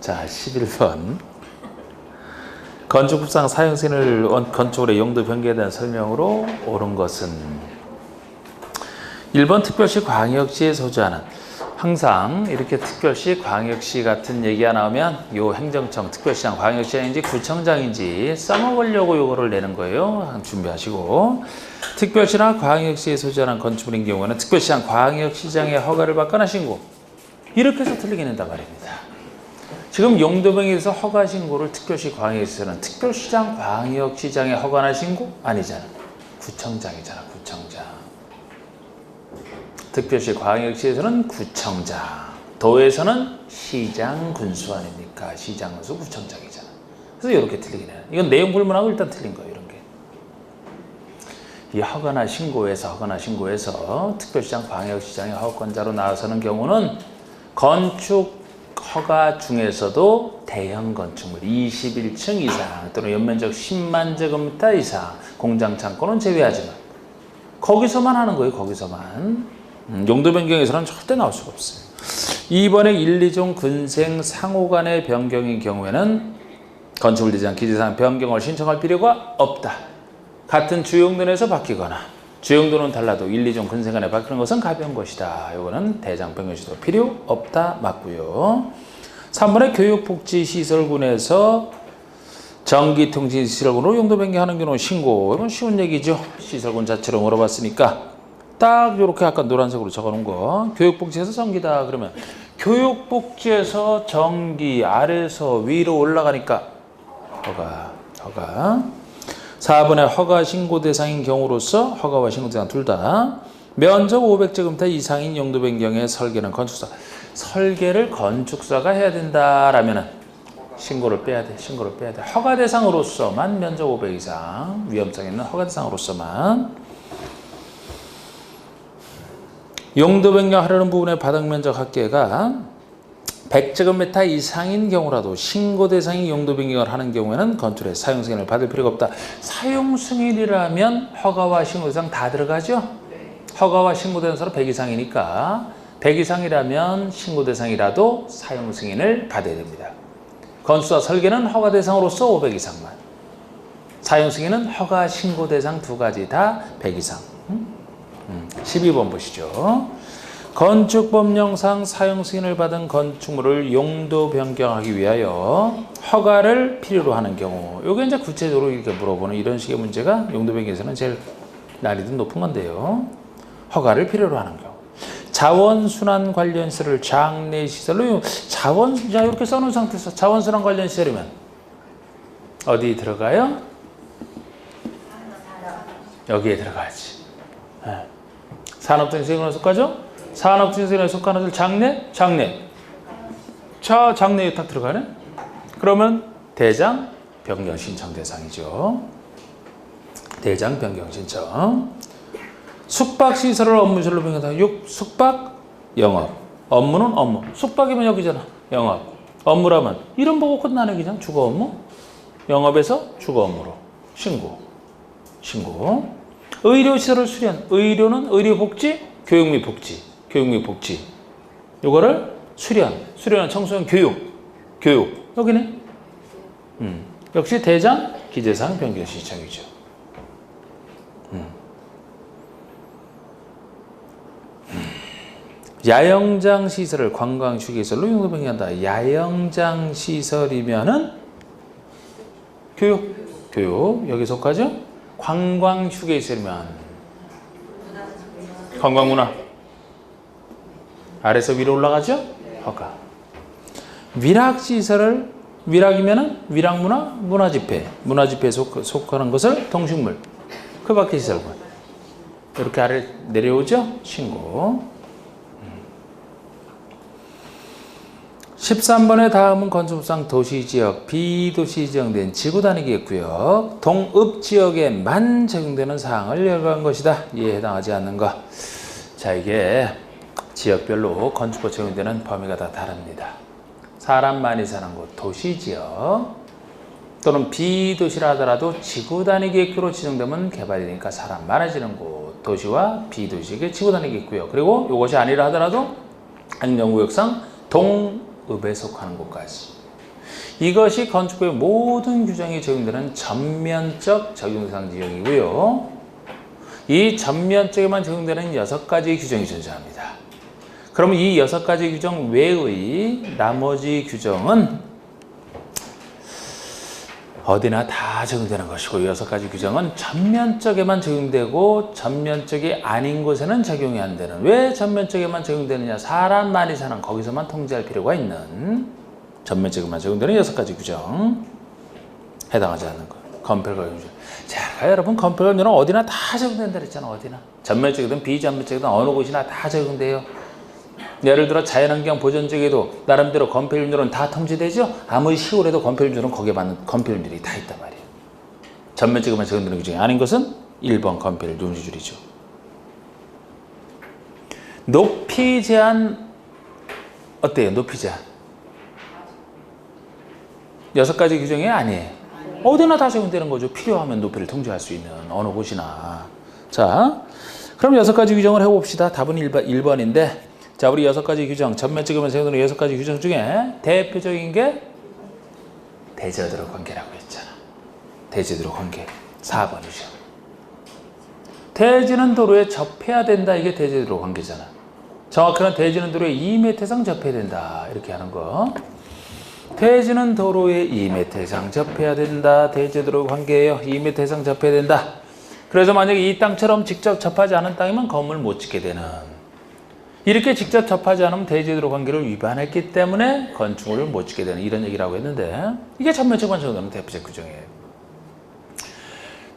자, 11번. 건축법상 사용승인을 건축물의 용도 변경에 대한 설명으로 옳은 것은 1번 특별시 광역시에 소주하는 항상 이렇게 특별시 광역시 같은 얘기가 나오면 요 행정청 특별시장 광역시장인지 구청장인지 써먹으려고 요거를 내는 거예요. 준비하시고 특별시나 광역시에 소주하는 건축물인 경우는 특별시장 광역시장의 허가를 받거나 신고 이렇게 해서 틀리게 낸단 말입니다. 지금 용도변경에서 허가 신고를 특별시 광역시에서는 특별시장 광역시장의 허가나 신고 아니잖아. 구청장이잖아. 구청장. 특별시 광역시에서는 구청장. 도에서는 시장 군수 아닙니까? 시장 군수 구청장이잖아. 그래서 이렇게 틀리게 내는. 이건 내용 불문하고 일단 틀린 거예요. 이런 게. 이 허가나 신고에서 특별시장 광역시장의 허가권자로 나서는 경우는 건축 허가 중에서도 대형 건축물 21층 이상 또는 연면적 10만 제곱미터 이상 공장 창고는 제외하지만 거기서만 하는 거예요. 거기서만. 용도 변경에서는 절대 나올 수가 없어요. 2번에 1, 2종 근생 상호 간의 변경인 경우에는 건축물 디자인 기재사항 변경을 신청할 필요가 없다. 같은 주용도 내에서 바뀌거나 주용도는 달라도 1, 2종 근생 간에 바뀌는 것은 가벼운 것이다. 이거는 대장 변경 시도 필요 없다. 맞고요. 3번에 교육복지시설군에서 전기통신시설군으로 용도 변경하는 경우 신고. 이건 쉬운 얘기죠. 시설군 자체로 물어봤으니까 딱 이렇게 아까 노란색으로 적어놓은 거. 교육복지에서 전기다. 그러면 교육복지에서 전기 아래에서 위로 올라가니까 허가. 4번에 허가 신고 대상인 경우로서 허가와 신고 대상 둘 다 면적 500제곱미터 이상인 용도 변경의 설계는 건축사. 설계를 건축사가 해야 된다라면은 신고를 빼야 돼. 허가 대상으로서만 면적 500 이상 위험성 있는 허가 대상으로서만 용도 변경하려는 부분의 바닥 면적 합계가 100제곱미터 이상인 경우라도 신고 대상이 용도 변경을 하는 경우에는 건축의 사용 승인을 받을 필요가 없다. 사용 승인이라면 허가와 신고 대상 다 들어가죠? 허가와 신고 대상으로 100 이상이니까 100 이상이라면 신고 대상이라도 사용 승인을 받아야 됩니다. 건축사 설계는 허가 대상으로서 500 이상만. 사용 승인은 허가 신고 대상 두 가지 다 100 이상. 12번 보시죠. 건축법령상 사용 승인을 받은 건축물을 용도 변경하기 위하여 허가를 필요로 하는 경우. 이게 이제 구체적으로 이렇게 물어보는 이런 식의 문제가 용도 변경에서는 제일 난이도 높은 건데요. 허가를 필요로 하는 경우. 자원순환 관련 시설을 장내 시설로 자 이렇게 써놓은 상태에서 자원순환 관련 시설이면 어디 들어가요? 여기에 들어가야지. 산업등생에 속하죠? 산업등생에 속하는 것을 장내. 자, 장내에 딱 들어가네? 그러면 대장 변경 신청 대상이죠. 대장 변경 신청. 숙박시설을 업무시설로 변경한다. 숙박, 영업. 업무는 업무. 숙박이면 여기잖아. 영업. 업무라면 이름 보고 끝나네. 그냥 주거 업무. 영업에서 주거 업무로. 신고. 의료시설을 수련. 의료는 의료복지, 교육 및 복지. 요거를 수련은 청소년 교육. 여기네. 역시 대장 기재사항 변경 신청이죠. 야영장 시설을 관광휴게시설로 용도 변경한다. 야영장 시설이면은 교육 여기 속하죠? 관광휴게시설이면 관광문화 아래서 위로 올라가죠? 허가. 위락시설을 위락이면은 위락문화 문화집회에 속하는 것을 동식물 그 밖의 시설군 이렇게 아래 내려오죠? 신고. 13번의 다음은 건축법상 도시지역, 비도시 지정된 지구단위 구역, 동읍지역에만 적용되는 사항을 열거한 것이다. 이에 해당하지 않는 것. 자, 이게 지역별로 건축법 적용되는 범위가 다 다릅니다. 사람 많이 사는 곳, 도시지역 또는 비도시라 하더라도 지구단위 계획구로 지정되면 개발이니까 사람 많아지는 곳, 도시와 비도시의 지구단위 계획구역. 그리고 이것이 아니라 하더라도 행정구역상 동읍에 속하는 곳까지 이것이 건축법의 모든 규정이 적용되는 전면적 적용대상 지형이고요. 이 전면적에만 적용되는 6가지 규정이 존재합니다. 그럼 이 6가지 규정 외의 나머지 규정은 어디나 다 적용되는 것이고, 6가지 규정은 전면적에만 적용되고 전면적이 아닌 곳에는 적용이 안 되는, 왜 전면적에만 적용되느냐, 사람 많이 사는 거기서만 통제할 필요가 있는 전면적에만 적용되는 6가지 규정 해당하지 않는 것. 건폐율과 규정. 자, 여러분, 건폐율과 규정은 어디나 다 적용된다 그랬잖아. 어디나. 전면적이든 비전면적이든 어느 곳이나 다 적용돼요. 예를 들어 자연환경 보전적에도 나름대로 건폐율은 다 통제되죠. 아무리 시골에도 건폐율은 거기에 맞는 건폐율들이 다 있단 말이에요. 전면적으로만 적용되는 규정이 아닌 것은 1번 건폐율 논리줄이죠. 높이 제한 어때요? 높이 제한 6가지 규정이 아니에요. 어디나 다 적용되는 거죠. 필요하면 높이를 통제할 수 있는 어느 곳이나. 자, 그럼 6가지 규정을 해봅시다. 답은 1번인데, 자, 우리 6가지 규정, 전면적으로만 적용되는 6가지 규정 중에 대표적인 게 대지어들의 관계라고 했잖아. 대지어들의 관계. 4번이죠. 대지는 도로에 접해야 된다. 이게 대지어들의 관계잖아. 정확히는 대지는 도로에 2m 이상 접해야 된다. 이렇게 하는 거. 대지는 도로에 2m 이상 접해야 된다. 대지어들의 관계예요. 2m 이상 접해야 된다. 그래서 만약에 이 땅처럼 직접 접하지 않은 땅이면 건물 못 짓게 되는, 이렇게 직접 접하지 않으면 대지도로 관계를 위반했기 때문에 건축물을 못 짓게 되는, 이런 얘기라고 했는데, 이게 전면적만 적용되는 대표적 규정이에요.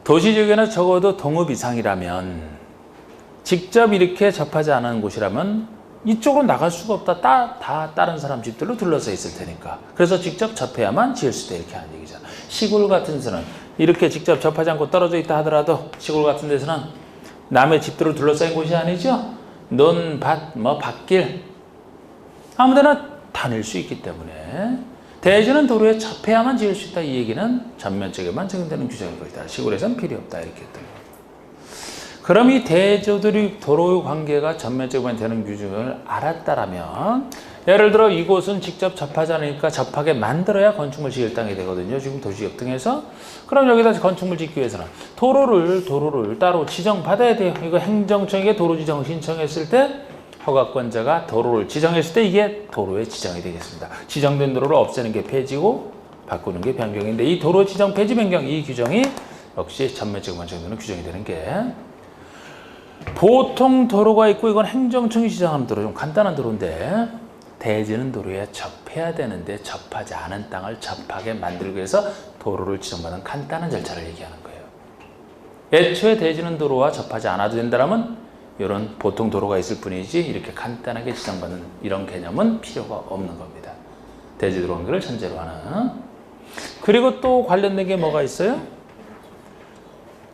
도시지역에는 적어도 동읍 이상이라면, 직접 이렇게 접하지 않은 곳이라면 이쪽으로 나갈 수가 없다. 다 다른 사람 집들로 둘러싸여 있을 테니까. 그래서 직접 접해야만 지을 수 있다. 이렇게 하는 얘기잖아. 시골 같은 데서는 이렇게 직접 접하지 않고 떨어져 있다 하더라도, 시골 같은 데서는 남의 집들로 둘러싸인 곳이 아니죠. 논, 밭, 밭길 아무데나 다닐 수 있기 때문에 대지는 도로에 접해야만 지을 수 있다. 이 얘기는 전면적에만 적용되는 규정일 것이다. 시골에서는 필요 없다. 이렇게 했던 거예요. 그럼 이 대지들이 도로의 관계가 전면적으로만 되는 규정을 알았다라면, 예를 들어 이곳은 직접 접하지 않으니까 접하게 만들어야 건축물 지을 땅이 되거든요. 지금 도시지역 등에서. 그럼 여기다 건축물 짓기 위해서는 도로를 따로 지정받아야 돼요. 이거 행정청에게 도로 지정 신청했을 때 허가권자가 도로를 지정했을 때 이게 도로의 지정이 되겠습니다. 지정된 도로를 없애는 게 폐지고 바꾸는 게 변경인데, 이 도로 지정 폐지 변경 이 규정이 역시 전면적으로만 적용되는 규정이 되는 게, 보통 도로가 있고 이건 행정청이 지정하는 도로, 좀 간단한 도로인데 대지는 도로에 접해야 되는데 접하지 않은 땅을 접하게 만들기 위해서 도로를 지정받은 간단한 절차를 얘기하는 거예요. 애초에 대지는 도로와 접하지 않아도 된다면 이런 보통 도로가 있을 뿐이지 이렇게 간단하게 지정받는 이런 개념은 필요가 없는 겁니다. 대지 도로 관계를 전제로 하는. 그리고 또 관련된 게 뭐가 있어요?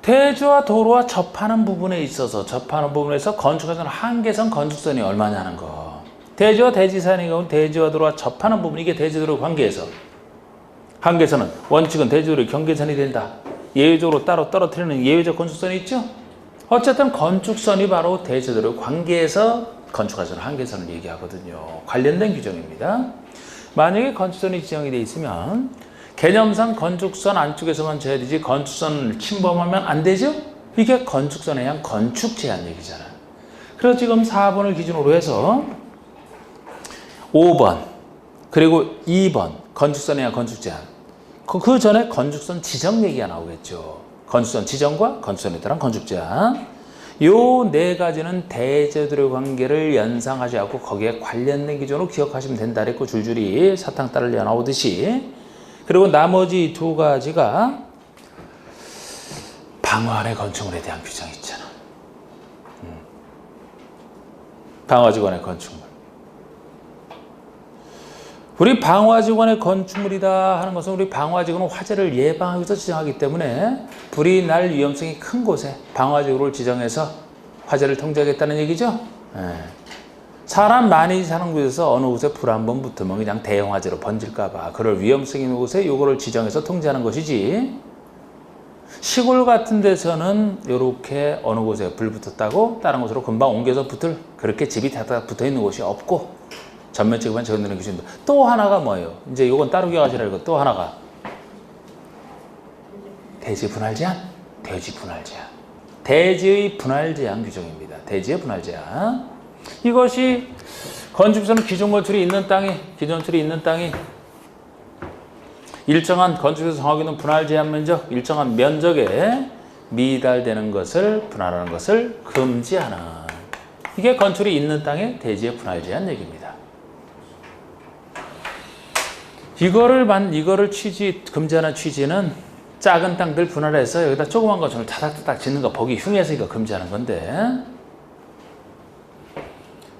대지와 도로와 접하는 부분에 있어서, 접하는 부분에서 건축에서는 한계선 건축선이 얼마냐는 거. 대지와 대지산의 경우 대지와 도로와 접하는 부분, 이게 대지도로 관계에서 한계선은, 원칙은 대지도로의 경계선이 된다. 예외적으로 따로 떨어뜨리는 예외적 건축선이 있죠. 어쨌든 건축선이 바로 대지도로의 관계에서 건축하자는 한계선을 얘기하거든요. 관련된 규정입니다. 만약에 건축선이 지정이 되어 있으면 개념상 건축선 안쪽에서만 져야 되지 건축선을 침범하면 안 되죠. 이게 건축선에 의한 건축 제한 얘기잖아요. 그래서 지금 4번을 기준으로 해서 5번 그리고 2번 건축선에 의한 건축 제한, 그 전에 건축선 지정 얘기가 나오겠죠. 건축선 지정과 건축선에 따른 건축 제한, 요 네 가지는 대지도로의 관계를 연상하지 않고 거기에 관련된 기준으로 기억하시면 된다 그랬고, 줄줄이 사탕 따르려 나오듯이. 그리고 나머지 두 가지가 방화안의 건축물에 대한 규정이 있잖아. 방화지관의 건축물. 우리 방화지관의 건축물이다 하는 것은 우리 방화지구는 화재를 예방하기 위해서 지정하기 때문에 불이 날 위험성이 큰 곳에 방화지구를 지정해서 화재를 통제하겠다는 얘기죠. 사람 많이 사는 곳에서 어느 곳에 불 한 번 붙으면 그냥 대형 화재로 번질까봐 그럴 위험성이 있는 곳에 요거를 지정해서 통제하는 것이지, 시골 같은 데서는 이렇게 어느 곳에 불 붙었다고 다른 곳으로 금방 옮겨서 붙을 그렇게 집이 다 붙어 있는 곳이 없고, 전면적으로만 적용되는 기준입니다. 또 하나가 뭐예요? 이제 이건 따로 기억하시라고. 또 하나가 대지 분할 제한, 대지 분할 제한. 대지의 분할 제한 규정입니다. 대지의 분할 제한. 이것이 건축에서는 기존 건축이 있는 땅이 일정한 건축에서 정하게 된 분할 제한 면적, 일정한 면적에 미달되는 것을 분할하는 것을 금지하는, 이게 건축이 있는 땅의 대지의 분할 제한 얘기입니다. 이거를 금지하는 취지는 작은 땅들 분할해서 여기다 조그만 건축을 타닥타닥 짓는 거 보기 흉해서 이거 금지하는 건데,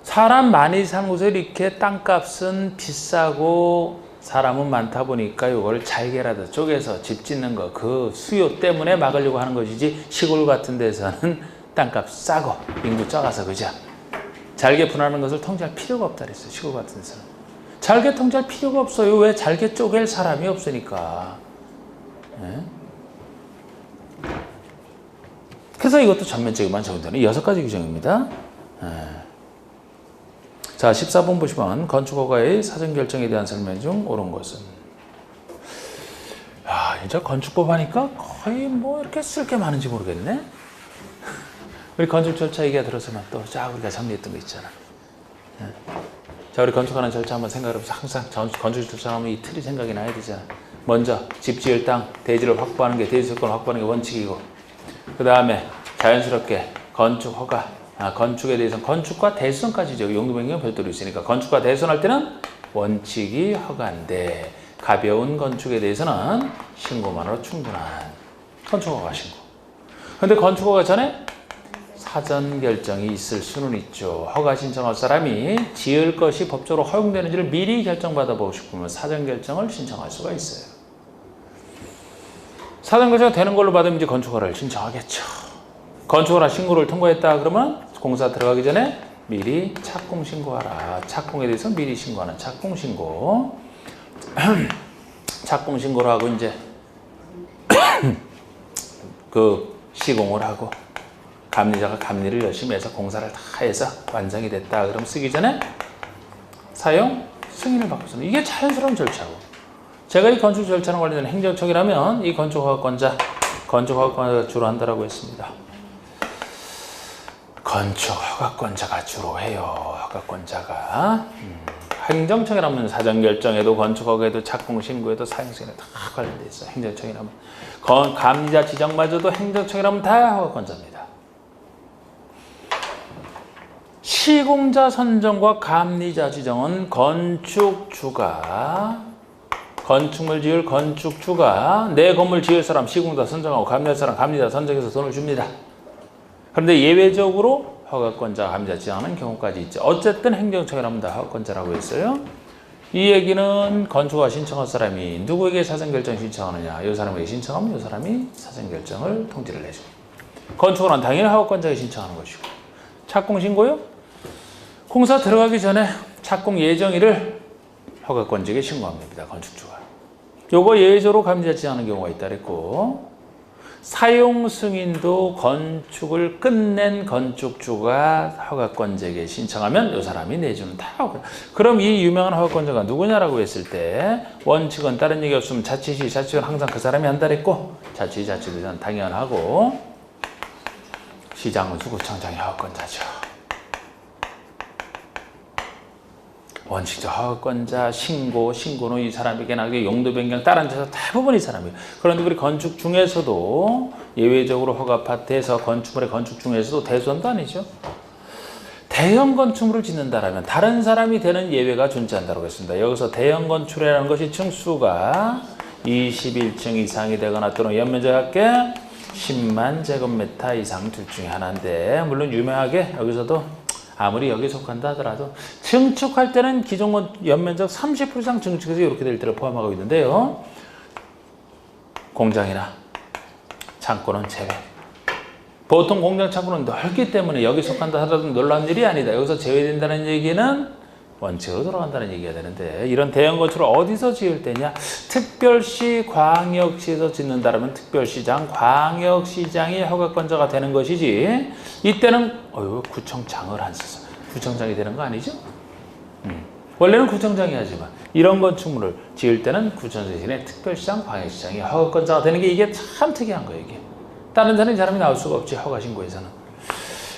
사람 많이 사는 곳에 이렇게 땅값은 비싸고 사람은 많다 보니까 이걸 잘게라도 쪼개서 집 짓는 거, 그 수요 때문에 막으려고 하는 것이지, 시골 같은 데서는 땅값 싸고 인구 적어서, 그죠? 잘게 분할하는 것을 통제할 필요가 없다 그랬어요. 시골 같은 데서는 잘게 통제할 필요가 없어요. 왜? 잘게 쪼갤 사람이 없으니까. 네? 그래서 이것도 전면적으로만 적용되는 6가지 규정입니다. 네. 자, 14번 보시면 건축허가의 사전결정에 대한 설명 중 옳은 것은. 야, 이제 건축법 하니까 거의 뭐 이렇게 쓸 게 많은지 모르겠네. 우리 건축 절차 얘기가 들어서만 또 우리가 정리했던 거 있잖아. 네. 자, 우리 건축하는 절차 한번 생각해보자. 항상 건축 절차 하면 이 틀이 생각이 나야 되잖아. 먼저 집 지을 땅 대지를 확보하는 게, 대지 조건을 확보하는 게 원칙이고, 그 다음에 자연스럽게 건축 허가, 건축에 대해서는 건축과 대수선까지죠. 용도 변경은 별도로 있으니까 건축과 대수선할 때는 원칙이 허가인데, 가벼운 건축에 대해서는 신고만으로 충분한 건축허가 신고. 근데 건축허가 전에 사전 결정이 있을 수는 있죠. 허가 신청할 사람이 지을 것이 법적으로 허용되는지를 미리 결정받아 보고 싶으면 사전 결정을 신청할 수가 있어요. 사전 결정이 되는 걸로 받으면 이제 건축허가를 신청하겠죠. 건축허가 신고를 통과했다 그러면 공사 들어가기 전에 미리 착공 신고하라. 착공에 대해서 미리 신고하는 착공 신고. 착공 신고를 하고 이제 그 시공을 하고, 감리자가 감리를 열심히 해서 공사를 다 해서 완성이 됐다 그럼 쓰기 전에 사용 승인을 받고서는, 이게 자연스러운 절차고, 제가 이 건축 절차랑 관련된 행정처이라면 이 건축허가권자가 주로 한다라고 했습니다. 건축허가권자가 주로 해요. 허가권자가. 행정청이라면 사전결정에도 건축허가에도 착공신고에도 사용승인에 다 관련돼 있어요. 행정청이라면. 감리자 지정마저도 행정청이라면 다 허가권자입니다. 시공자 선정과 감리자 지정은 건축주가, 건축물 지을 건축주가 내 건물 지을 사람 시공자 선정하고 감리할 사람 감리자 선정해서 돈을 줍니다. 그런데 예외적으로 허가권자, 감리자 지정하는 경우까지 있죠. 어쨌든 행정청이라면 다 허가권자라고 했어요. 이 얘기는 건축허가 신청할 사람이 누구에게 사전결정 신청하느냐, 이 사람에게 신청하면 이 사람이 사전결정을 통지를 해주고, 건축허가는 당연히 허가권자에게 신청하는 것이고, 착공신고요? 공사 들어가기 전에 착공 예정일을 허가권자에게 신고합니다. 건축주가. 요거 예외적으로 감리자 지정하는 경우가 있다 그랬고, 사용 승인도 건축을 끝낸 건축주가 허가권자에게 신청하면 이 사람이 내주는 다 허가. 그럼 이 유명한 허가권자가 누구냐라고 했을 때, 원칙은 다른 얘기 없으면 자치시는 항상 그 사람이 한다 그랬고, 자치시는 당연하고, 시장은 수구청장이 허가권자죠. 원칙적 허가권자, 신고는 이 사람에게 나게 용도 변경 다른 데서 대부분 이 사람이에요. 그런데 우리 건축 중에서도 예외적으로 허가 아파트에서 건축물의 건축 중에서도 대수원도 아니죠. 대형 건축물을 짓는다라면 다른 사람이 되는 예외가 존재한다고 했습니다. 여기서 대형 건축이라는 것이 층수가 21층 이상이 되거나 또는 연면적 합계 10만 제곱미터 이상 둘 중에 하나인데, 물론 유명하게 여기서도 아무리 여기 속한다 하더라도 증축할 때는 기존 연면적 30% 이상 증축해서 이렇게 될 때를 포함하고 있는데요. 공장이나 창고는 제외. 보통 공장 창고는 넓기 때문에 여기 속한다 하더라도 놀라운 일이 아니다. 여기서 제외된다는 얘기는 원칙으로 돌아간다는 얘기가 되는데, 이런 대형 건축을 어디서 지을 때냐? 특별시, 광역시에서 짓는다면 특별시장, 광역시장이 허가권자가 되는 것이지, 이때는 구청장을 안 써서 구청장이 되는 거 아니죠? 원래는 구청장이 하지만 이런 건축물을 지을 때는 구청 대신에 특별시장, 광역시장이 허가권자가 되는 게 이게 참 특이한 거예요. 이게 다른 데는 이 사람이 나올 수가 없지, 허가신고에서는.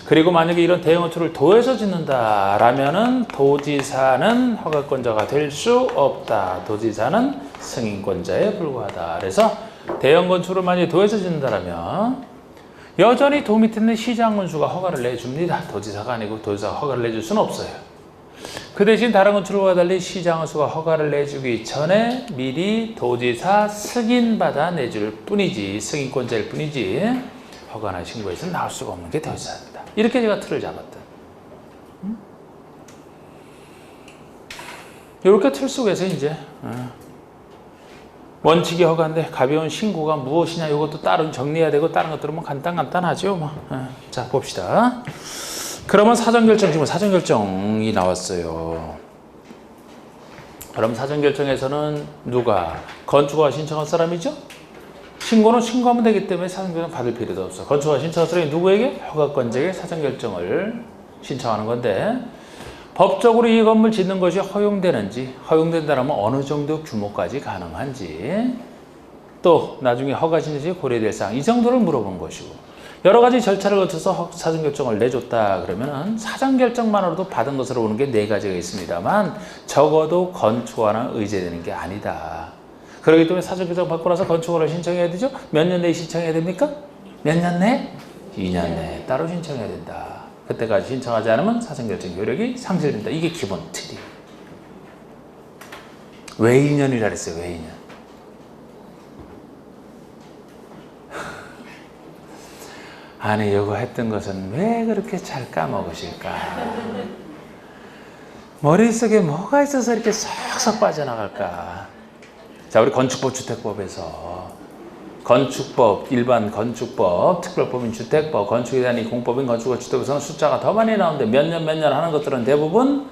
그리고 만약에 이런 대형 건축을 도에서 짓는다라면은 도지사는 허가권자가 될 수 없다. 도지사는 승인권자에 불과하다. 그래서 대형 건축을 만약에 도에서 짓는다라면 여전히 도 밑에 있는 시장 군수가 허가를 내줍니다. 도지사가 아니고 도지사가 허가를 내줄 수는 없어요. 그 대신 다른 건축과 달리 시장 군수가 허가를 내주기 전에 미리 도지사 승인받아 내줄 뿐이지, 승인권자일 뿐이지 허가나 신고에서 나올 수가 없는 게 도지사입니다. 이렇게 제가 틀을 잡았다. 이렇게 틀 속에서 이제 원칙이 허가인데 가벼운 신고가 무엇이냐, 이것도 따로 정리해야 되고 다른 것들은 뭐 간단하죠. 뭐. 자, 봅시다. 그러면 사전결정, 지금 사전결정이 나왔어요. 그럼 사전결정에서는 누가? 건축허가 신청한 사람이죠? 신고는 신고하면 되기 때문에 사전결정 받을 필요도 없어. 건축허가 신청한 사람이 누구에게? 허가권자에게 사전결정을 신청하는 건데, 법적으로 이 건물 짓는 것이 허용되는지, 허용된다면 어느 정도 규모까지 가능한지, 또 나중에 허가 신청 시 고려될 사항, 이 정도를 물어본 것이고, 여러 가지 절차를 거쳐서 사전결정을 내줬다 그러면은 사전결정만으로도 받은 것으로 보는 게 4가지가 있습니다만 적어도 건축허가는 의제되는 게 아니다. 그렇기 때문에 사전결정 받고 나서 건축허가를 신청해야 되죠? 몇 년 내에 신청해야 됩니까? 몇 년 내? 2년 내에 따로 신청해야 된다. 그때까지 신청하지 않으면 사전결정 효력이 상실된다. 이게 기본 틀이에요. 왜 2년이라 그랬어요? 왜 2년? 아니, 이거 했던 것은 왜 그렇게 잘 까먹으실까? 머릿속에 뭐가 있어서 이렇게 쏙쏙 빠져나갈까? 자, 우리 건축법, 주택법에서 건축법, 일반 건축법, 특별법인 주택법, 건축에 대한 이 공법인 건축과 주택법에서는 숫자가 더 많이 나오는데 몇 년 하는 것들은 대부분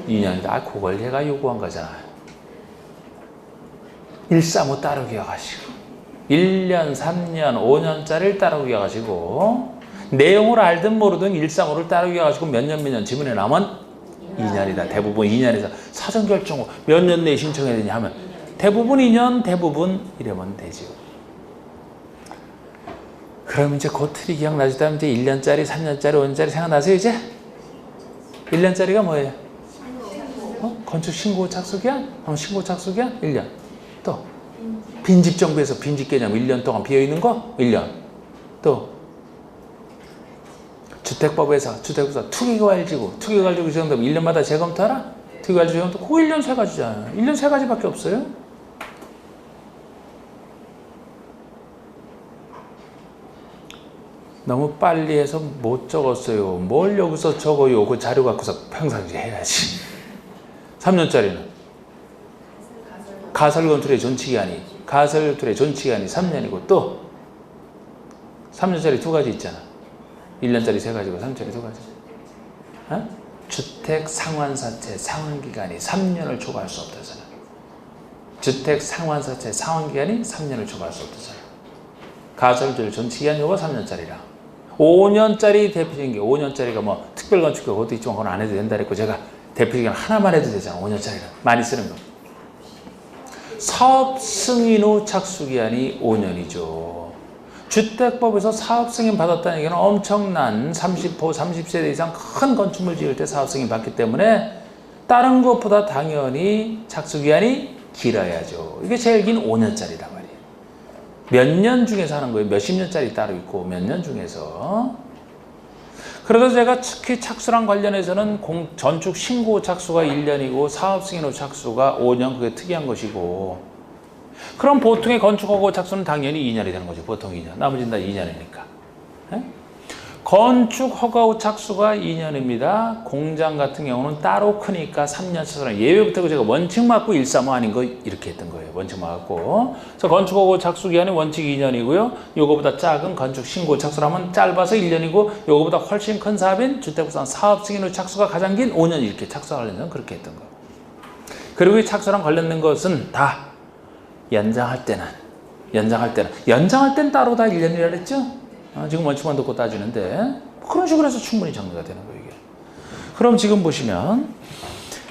2년이다. 아, 그걸 얘가 요구한 거잖아. 135 따로 기억하시고 1년, 3년, 5년짜리를 따로 기억하시고 내용을 알든 모르든 135를 따로 기억하시고 몇 년 지문에 나오면 2년이다. 대부분 2년에서 사전결정 후 몇 년 내에 신청해야 되냐 하면 대부분 2년, 대부분 이러면 되죠. 그럼 이제 그 틀이 기억나시다 하면 이제 1년짜리, 3년짜리, 5년짜리 생각나세요 이제? 1년짜리가 뭐예요? 건축 신고 착수기한? 신고 착수기한? 1년. 또 빈집 정비에서 빈집 개념 1년 동안 비어있는 거? 1년. 또 주택법에서 투기과열지구 지정되면 1년마다 재검토하라? 투기과열지구 재검토 그 1년 3가지잖아요. 1년 3가지밖에 없어요. 너무 빨리 해서 못 적었어요. 뭘 여기서 적어요. 그 자료 갖고서 평상시에 해야지. 3년짜리는 가설건축의 존치기한이 3년이고 또 3년짜리 2가지 있잖아. 1년짜리 3가지고 3년짜리 2가지. 주택 상환사채 상환기간이 3년을 초과할 수 없다잖아. 주택 상환사채 상환기간이 3년을 초과할 수 없다잖아. 가설들 존치기한 요거 3년짜리라. 5년짜리 대표적인 게 5년짜리가 뭐 특별건축 그것도 있지만 그건 안 해도 된다 그랬고 제가 대표적인 하나만 해도 되잖아. 5년짜리는 많이 쓰는 거. 사업 승인 후 착수기한이 5년이죠. 주택법에서 사업 승인 받았다는 얘기는 엄청난 30세대 이상 큰 건축물 지을 때 사업 승인 받기 때문에 다른 것보다 당연히 착수기한이 길어야죠. 이게 제일 긴 5년짜리란 말이에요. 몇 년 중에서 하는 거예요. 몇십 년짜리 따로 있고 몇 년 중에서. 그래서 제가 특히 착수랑 관련해서는 전축 신고 착수가 1년이고 사업 승인 후 착수가 5년, 그게 특이한 것이고, 그럼 보통의 건축허가 착수는 당연히 2년이 되는 거죠. 보통 2년. 나머지는 다 2년이니까. 건축허가 후 착수가 2년입니다. 공장 같은 경우는 따로 크니까 3년 차수는 예외부터 제가 원칙 맞고 135 아닌 거 이렇게 했던 거예요. 원칙 맞고. 그래서 건축허가 후 착수 기한이 원칙 2년이고요. 요거보다 작은 건축 신고 착수라면 짧아서 1년이고 요거보다 훨씬 큰 사업인 주택부산 사업 승인 후 착수가 가장 긴 5년 이렇게 착수하려면 그렇게 했던 거예요. 그리고 이 착수랑 관련된 것은 다 연장할 때는 따로 다 1년이라 그랬죠? 지금 원칙만 듣고 따지는데 그런 식으로 해서 충분히 정리가 되는 거예요. 이게. 그럼 지금 보시면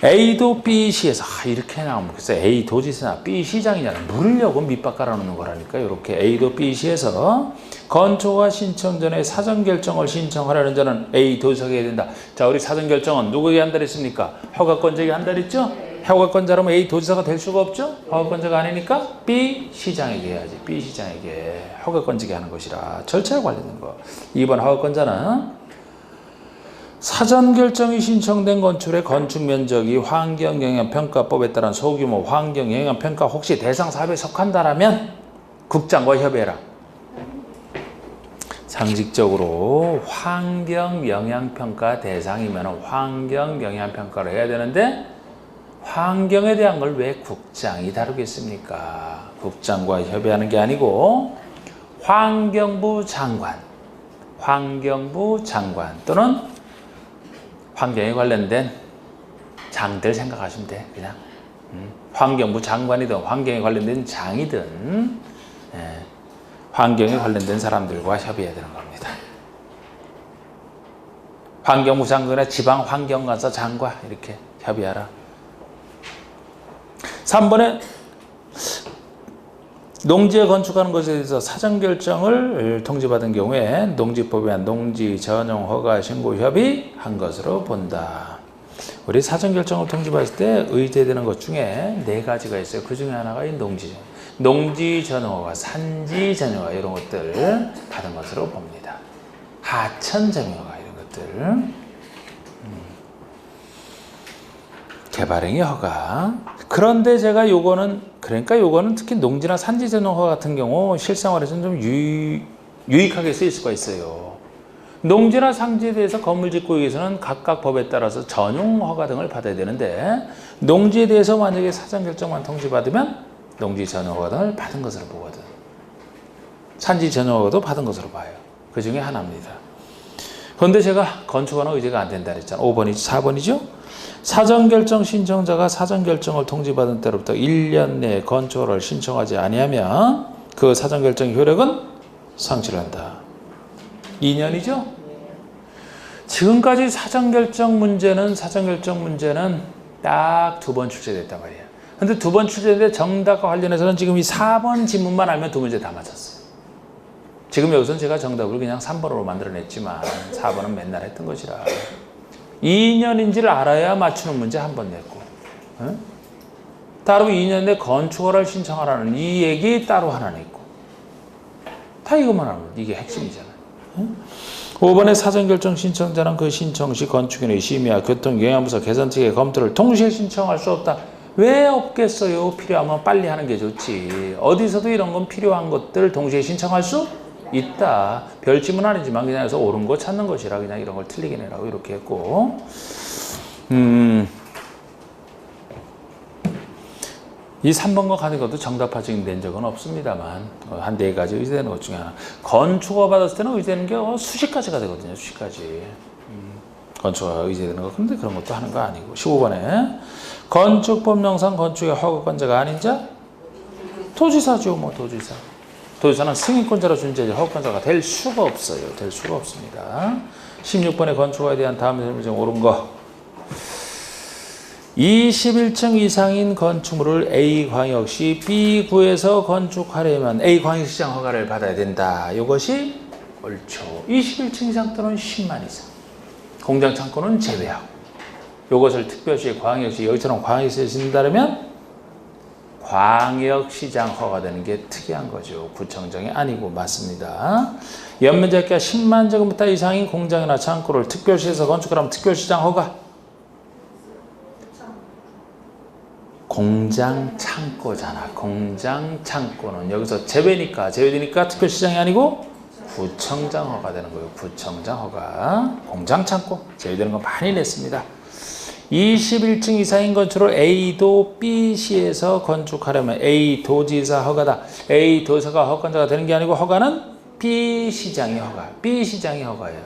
A도 B시에서 이렇게 나오면 그래서 A 도지사나 B 시장이냐 물으려고 밑밥 깔아놓는 거라니까. 이렇게 A도 B시에서 건축허가 신청 전에 사전 결정을 신청하려는 자는 A 도지사가 해야 된다. 자, 우리 사전 결정은 누구에게 한다 했습니까? 허가권자에게 한다 했죠? 허가권자라면 A 도지사가 될 수가 없죠? 허가권자가 아니니까 B 시장에게 해야지. B 시장에게 허가권자에게 하는 것이라 절차에 관련된 거. 2번 허가권자는 사전 결정이 신청된 건축의 건축 면적이 환경영향평가법에 따른 소규모 환경영향평가 혹시 대상 사업에 속한다라면 국장과 협의해라. 상식적으로 환경영향평가 대상이면 환경영향평가를 해야 되는데 환경에 대한 걸 왜 국장이 다루겠습니까? 국장과 협의하는 게 아니고 환경부 장관 또는 환경에 관련된 장들 생각하시면 돼. 그냥 환경부 장관이든 환경에 관련된 장이든 환경에 관련된 사람들과 협의해야 되는 겁니다. 환경부 장관이나 지방환경관사 장과 이렇게 협의하라. 3번에 농지에 건축하는 것에 대해서 사전결정을 통지받은 경우에 농지법에 의한 농지 전용 허가 신고 협의한 것으로 본다. 우리 사전결정을 통지받을 때 의제되는 것 중에 4가지가 있어요. 그 중에 하나가 이 농지 전용 허가, 산지 전용 허가 이런 것들 받은 것으로 봅니다. 하천 전용 허가 이런 것들. 개발행위 허가. 그런데 제가 요거는 특히 농지나 산지 전용 허가 같은 경우 실생활에서는 좀 유익하게 쓰일 수가 있어요. 농지나 상지에 대해서 건물 짓고 위해서는 각각 법에 따라서 전용 허가 등을 받아야 되는데 농지에 대해서 만약에 사전 결정만 통지받으면 농지 전용 허가 등을 받은 것으로 보거든. 산지 전용 허가도 받은 것으로 봐요. 그 중에 하나입니다. 그런데 제가 건축허가는 의제가 안 된다 그랬잖아. 5번이죠? 4번이죠? 사전결정 신청자가 사전결정을 통지받은 때로부터 1년 내에 건축허가를 신청하지 아니하면 그 사전결정 효력은 상실을 한다. 2년이죠? 지금까지 사전결정 문제는 딱 2번 출제됐단 말이야. 근데 2번 출제됐는데 정답과 관련해서는 지금 이 4번 지문만 알면 2문제 다 맞췄어요. 지금 여기서는 제가 정답을 그냥 3번으로 만들어냈지만 4번은 맨날 했던 것이라 2년인지를 알아야 맞추는 문제 한 번 냈고, 따로 2년 내 건축허가를 신청하라는 이 얘기 따로 하나 냈고, 다 이것만 하면 이게 핵심이잖아요. 5번의 사전결정 신청자는 그 신청 시 건축인의 심의와 교통영향부서 개선 측의 검토를 동시에 신청할 수 없다. 왜 없겠어요? 필요하면 빨리 하는 게 좋지. 어디서도 이런 건 필요한 것들 동시에 신청할 수 있다. 별지문 아니지만 그냥 해서 옳은 거 찾는 것이라 그냥 이런 걸 틀리게 내라고 이렇게 했고, 이 3번과 같은 것도 정답화증이 된 적은 없습니다만 한 4가지 의제되는 것 중에 하나. 건축허가 받았을 때는 의제되는 게 수십 가지가 되거든요. 수십 가지. 건축허가 의제되는 거. 근데 그런 것도 하는 거 아니고. 15번에 건축법령상 건축의 허가권자가 아닌 자? 도지사죠. 도지사. 도지사는 승인권자로 존재하지 허가권자가 될 수가 없어요. 될 수가 없습니다. 16번에 건축허가에 대한 다음 설명 중 옳은 거. 21층 이상인 건축물을 A광역시 B구에서 건축하려면 A광역시장 허가를 받아야 된다. 이것이 옳죠. 21층 이상 또는 10만 이상. 공장 창고는 제외하고. 이것을 특별시 광역시, 여기처럼 광역시에 짓는다면 광역시장 허가되는 게 특이한 거죠. 구청장이 아니고 맞습니다. 연면적가 10만 제곱미터 이상인 공장이나 창고를 특별시에서 건축하려면 특별시장 허가. 공장 창고잖아. 공장 창고는 여기서 제외되니까 특별시장이 아니고 구청장 허가되는 거예요. 구청장 허가. 공장 창고 제외되는 거 많이 냈습니다. 21층 이상인 건축을 A도 B시에서 건축하려면 A 도지사 허가다. A 도지사가 허가자가 되는 게 아니고 허가는 B시장이 허가. B시장이 허가예요.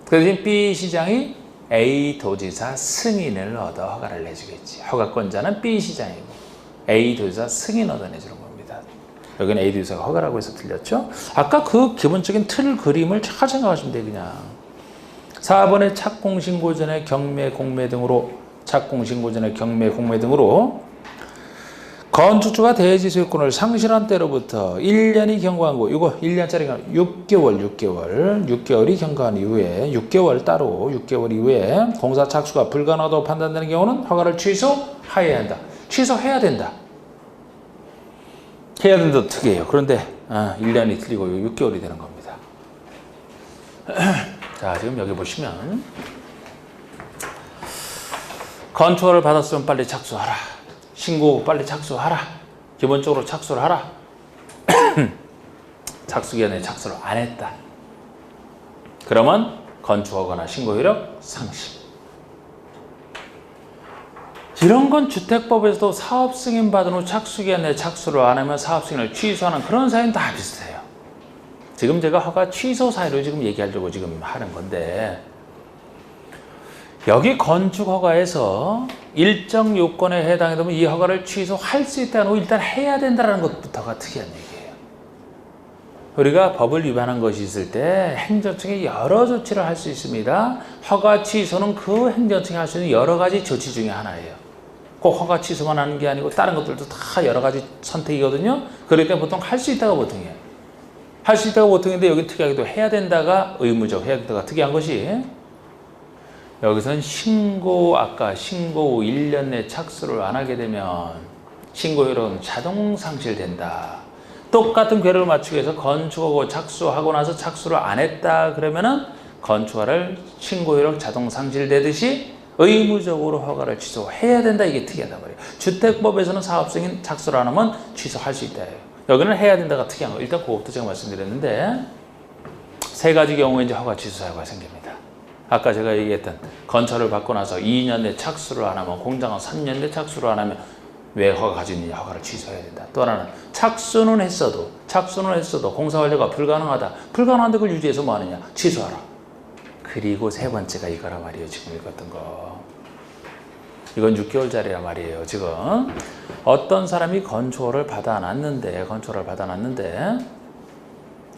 그 대신 B시장이 A 도지사 승인을 얻어 허가를 내주겠지. 허가권자는 B시장이고 A 도지사 승인 얻어 내주는 겁니다. 여기는 A 도지사가 허가라고 해서 틀렸죠. 아까 그 기본적인 틀 그림을 잘 생각하시면 돼요. 그냥 4번의 착공신고 전에 경매, 공매 등으로 착공 신고 전에 경매, 공매 등으로 건축주가 대지 소유권을 상실한 때로부터 1년이 경과한 거, 이거 1년짜리가 6개월이 경과한 이후에 6개월 따로 6개월 이후에 공사 착수가 불가능하다고 판단되는 경우는 허가를 취소해야 한다. 취소해야 된다. 해야 된다도 특이해요. 그런데 1년이 틀리고 6개월이 되는 겁니다. 자, 지금 여기 보시면 건축허를 받았으면 빨리 착수하라. 신고 빨리 착수하라. 기본적으로 착수를 하라. 착수기간에 착수를 안 했다. 그러면 건축허가나 신고효력 상실. 이런 건 주택법에서도 사업승인 받은 후 착수기간에 착수를 안 하면 사업승인을 취소하는 그런 사유는 다 비슷해요. 지금 제가 허가 취소 사유를 지금 얘기하려고 지금 하는 건데, 여기 건축허가에서 일정 요건에 해당이 되면 이 허가를 취소할 수 있다는 거 일단 해야 된다는 것부터가 특이한 얘기예요. 우리가 법을 위반한 것이 있을 때 행정청이 여러 조치를 할 수 있습니다. 허가 취소는 그 행정청이 할 수 있는 여러 가지 조치 중에 하나예요. 꼭 허가 취소만 하는 게 아니고 다른 것들도 다 여러 가지 선택이거든요. 그럴 때 보통 할 수 있다가 보통이에요. 할 수 있다가 보통인데 여기 특이하게도 해야 된다가 의무적, 해야 된다가 특이한 것이, 여기서는 아까 신고 후 1년 내 착수를 안 하게 되면 신고효력은 자동 상실된다. 똑같은 궤를 맞추기 위해서 건축허가 착수하고 나서 착수를 안 했다 그러면은 건축허가를 신고효력 자동 상실되듯이 의무적으로 허가를 취소해야 된다. 이게 특이하단 말이에요. 주택법에서는 사업승인 착수를 안 하면 취소할 수 있다. 여기는 해야 된다가 특이한 거. 일단 그것도 제가 말씀드렸는데, 세 가지 경우에 이제 허가 취소 사유가 생깁니다. 아까 제가 얘기했던 건설을 받고 나서 2년 내 착수를 안 하면, 공장은 3년 내 착수를 안 하면 왜 허가 가지고 있느냐, 허가를 취소해야 된다. 또 하나는 착수는 했어도 공사 완료가 불가능한데 그걸 유지해서 뭐 하느냐, 취소하라. 그리고 세 번째가 이거란 말이에요. 지금 읽었던 거. 이건 6개월짜리란 말이에요. 지금 어떤 사람이 건축허를 받아놨는데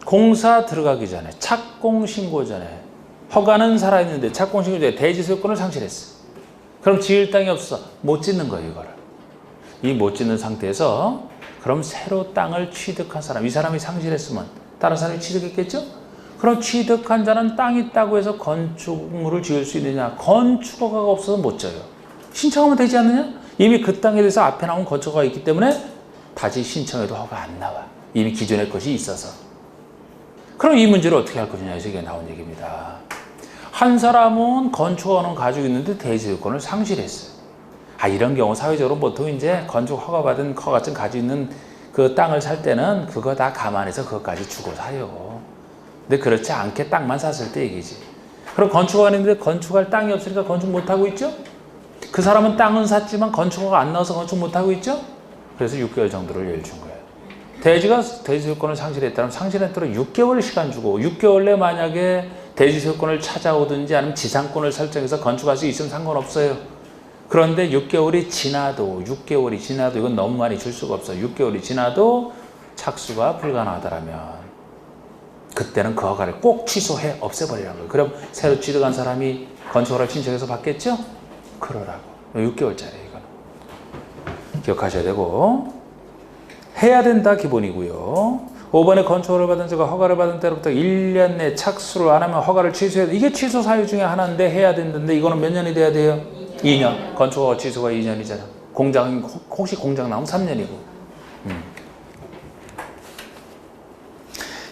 공사 들어가기 전에, 착공 신고 전에 허가는 살아있는데 착공 신고 전에 대지 소유권을 상실했어. 그럼 지을 땅이 없어. 못 짓는 거예요, 이거를. 이 못 짓는 상태에서 그럼 새로 땅을 취득한 사람, 이 사람이 상실했으면 다른 사람이 취득했겠죠? 그럼 취득한 자는 땅 있다고 해서 건축물을 지을 수 있느냐? 건축허가가 없어서 못 져요. 신청하면 되지 않느냐? 이미 그 땅에 대해서 앞에 나온 건축허가가 있기 때문에 다시 신청해도 허가 안 나와. 이미 기존의 것이 있어서. 그럼 이 문제를 어떻게 할 것이냐, 이게 나온 얘기입니다. 한 사람은 건축허가는 가지고 있는데 대지소유권을 상실했어요. 이런 경우 사회적으로 보통 이제 건축 허가받은 허가증 가지고 있는 그 땅을 살 때는 그거 다 감안해서 그것까지 주고 사요. 근데 그렇지 않게 땅만 샀을 때 얘기지. 그럼 건축허가 있는데 건축할 땅이 없으니까 건축 못하고 있죠? 그 사람은 땅은 샀지만 건축허가 안 나와서 건축 못하고 있죠? 그래서 6개월 정도를 여유를 준 거예요. 대지가 대지소유권을 상실했다면 상실했도록 6개월 시간 주고, 6개월 내 만약에 대지소유권을 찾아오든지 아니면 지상권을 설정해서 건축할 수 있으면 상관없어요. 그런데 6개월이 지나도 이건 너무 많이 줄 수가 없어요. 6개월이 지나도 착수가 불가능하다면 그때는 그 허가를 꼭 취소해 없애버리라는 거예요. 그럼 새로 취득한 사람이 건축허가를 신청해서 받겠죠? 그러라고. 6개월짜리 이거는 기억하셔야 되고, 해야 된다 기본이고요. 5번에 건축허가를 받은 자가 허가를 받은 때로부터 1년 내 착수를 안 하면 허가를 취소해야 돼. 이게 취소 사유 중에 하나인데 해야 된다는데, 이거는 몇 년이 돼야 돼요? 2년. 건축허가 취소가 2년이잖아. 혹시 공장 나오면 3년이고.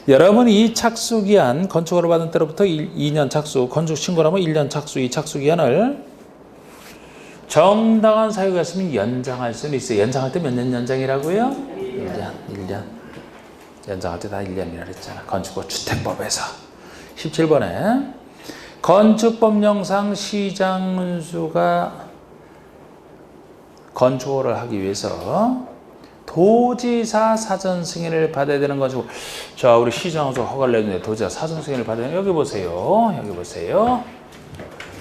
여러분이 이 착수기한, 건축허가를 받은 때로부터 2년 착수, 건축 신고를 하면 1년 착수, 이 착수기한을 정당한 사유가 있으면 연장할 수는 있어요. 연장할 때 몇 년 연장이라고요? 1년. 연장할 때 다 1년이라 그랬잖아. 건축허가 주택법에서. 17번에 건축법령상 시장문수가 건축허가를 하기 위해서 도지사 사전 승인을 받아야 되는 것이고, 자, 우리 시장에서 허가를 내는데 도지사 사전 승인을 받아야 되는, 여기 보세요.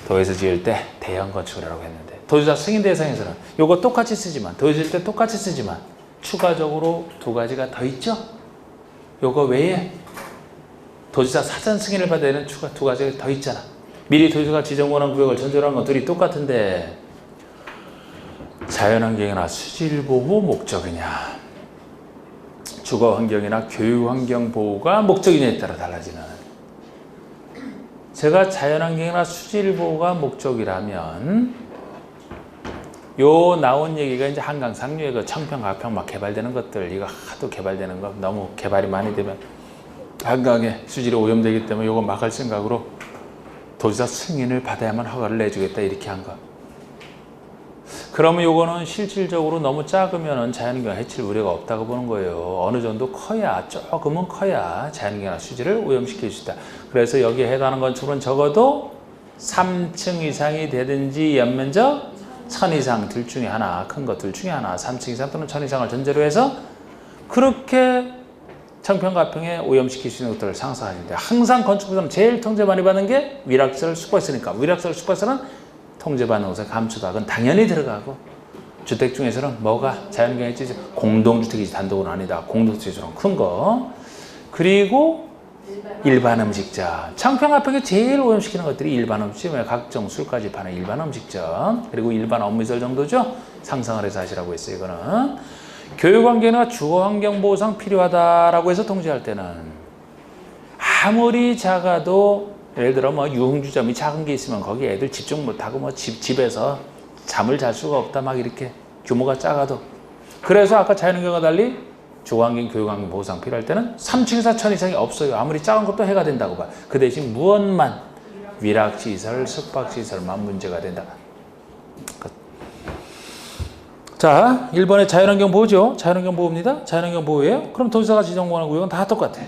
도에서 지을 때 대형 건축이라고 했는데, 도지사 승인 대상에서는 요거 똑같이 쓰지만, 도에 지을 때 똑같이 쓰지만 추가적으로 두 가지가 더 있죠. 요거 외에 도지사 사전 승인을 받아야 되는 추가 두 가지가 더 있잖아. 미리 도지사가 지정권한 구역을 전제로 한 건 둘이 똑같은데, 자연환경이나 수질보호 목적이냐, 주거환경이나 교육환경 보호가 목적이냐에 따라 달라지는. 제가 자연환경이나 수질보호가 목적이라면 요 나온 얘기가 이제 한강 상류에 그 청평, 가평 막 개발되는 것들, 이거 하도 개발되는 거, 너무 개발이 많이 되면 한강에 수질이 오염되기 때문에 요거 막 할 생각으로 도지사 승인을 받아야만 허가를 내주겠다 이렇게 한 거. 그러면 요거는 실질적으로 너무 작으면 자연환경 해칠 우려가 없다고 보는 거예요. 어느 정도 커야, 조금은 커야 자연환경이나 수질을 오염시킬 수 있다. 그래서 여기에 해당하는 건축은 적어도 3층 이상이 되든지 연면적 1000 이상 둘 중에 하나, 큰 것 둘 중에 하나, 3층 이상 또는 1000 이상을 전제로 해서 그렇게 청평, 가평에 오염시킬 수 있는 것들을 상상하는데, 항상 건축부에서는 제일 통제 많이 받는 게 위락시설, 숙박시설이니까 위락시설, 숙박시설은 통제받는 곳에 감수다. 그건 당연히 들어가고, 주택 중에서는 뭐가 자연환경에 찌지, 공동주택이지 단독은 아니다. 공동주택처럼 큰 거. 그리고 일반 음식점. 청평, 가평에 제일 오염시키는 것들이 일반 음식점에 각종 술까지 파는 일반 음식점. 그리고 일반 업무시설 정도죠. 상상을 해서 하시라고 했어요. 이거는. 교육환경이나 주거환경보호상 필요하다라고 해서 통제할 때는 아무리 작아도, 예를 들어 뭐 유흥주점이 작은 게 있으면 거기 애들 집중 못하고 뭐 집에서 잠을 잘 수가 없다 막 이렇게 규모가 작아도. 그래서 아까 자연환경과 달리 주거환경, 교육환경 보호상 필요할 때는 3층에서 1000 이상이 없어요. 아무리 작은 것도 해가 된다고 봐. 그 대신 무엇만, 위락시설, 숙박시설만 문제가 된다. 자, 1번에 자연환경 보호죠. 자연환경 보호입니다. 자연환경 보호예요. 그럼 도지사가 지정권한 구역은 다 똑같아.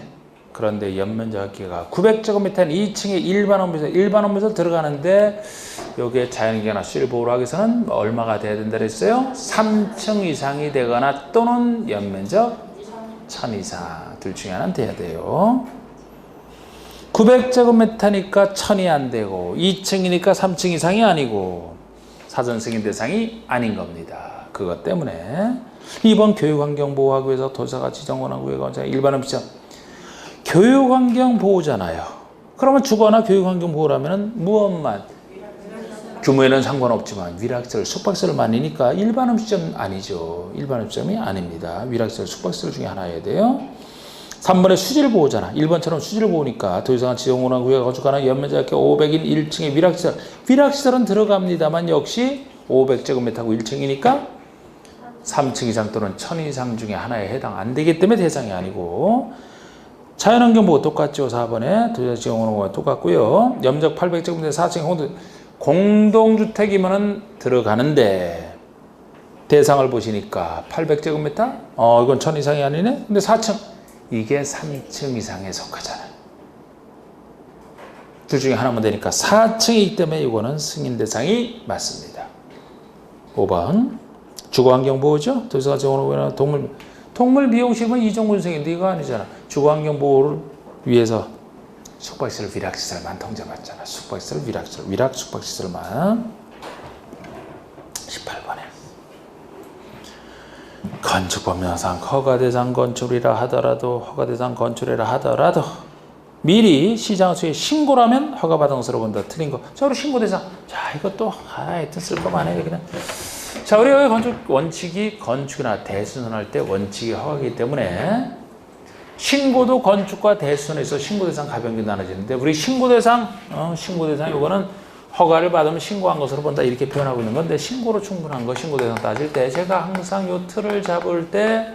그런데 연면적 합계가 900제곱미터는 2층에 일반 업무에서 들어가는데, 여기에 자연환경이나 수질 보호를 하기 위해서는 얼마가 돼야 된다 그랬어요? 3층 이상이 되거나 또는 연면적 1000 이상 둘 중에 하나는 돼야 돼요. 900제곱미터니까 1000이 안 되고 2층이니까 3층 이상이 아니고 사전 승인 대상이 아닌 겁니다. 그것 때문에 2번 교육환경 보호하기 위해서 도지사가 지정권한 구역은 일반 음식점. 교육환경 보호잖아요. 그러면 주거나 교육환경 보호라면 무엇만, 규모에는 상관없지만 위락시설, 숙박시설만이니까 일반 음식점 아니죠. 일반 음식점이 아닙니다. 위락시설, 숙박시설 중에 하나여야 돼요. 3번에 수질 보호잖아. 1번처럼 수질 보호니까 도지사가 지정권한 구역에 건축하는 연면적 500인 1층의 위락시설. 위락시설은 들어갑니다만 역시 500제곱미터고 1층이니까 3층 이상 또는 1000 이상 중에 하나에 해당 안 되기 때문에 대상이 아니고, 자연환경 보호 똑같죠. 4번에 도지사 지정하는 거와 똑같고요. 연면적 800제곱미터 4층 공동주택이면은 들어가는데, 대상을 보시니까 800제곱미터? 이건 1000 이상이 아니네? 근데 4층. 이게 3층 이상에 속하잖아. 둘 중에 하나만 되니까 4층이기 때문에 이거는 승인 대상이 맞습니다. 5번. 주거환경 보호죠. 도지사가 지정하는 거는 동물 미용실은 이종군생인데 이거 아니잖아. 주거환경 보호를 위해서 숙박시설, 위락시설만 통제받잖아. 숙박시설, 위락시설, 위락 숙박시설만. 18번에 건축법령상 허가대상 건축이라 하더라도 미리 시장수에 신고라면 허가받은 것으로 본다. 틀린 거. 자, 우리 신고대상. 자, 이것도 하여튼 쓸 거만 해 그냥. 자, 우리 여기 건축이나 대수선할 때 원칙이 허가이기 때문에 신고도 건축과 대수선에서 신고대상 가변기 나눠지는데, 우리 신고대상 이거는 허가를 받으면 신고한 것으로 본다 이렇게 표현하고 있는 건데, 신고로 충분한 거 신고대상 따질 때 제가 항상 요 틀을 잡을 때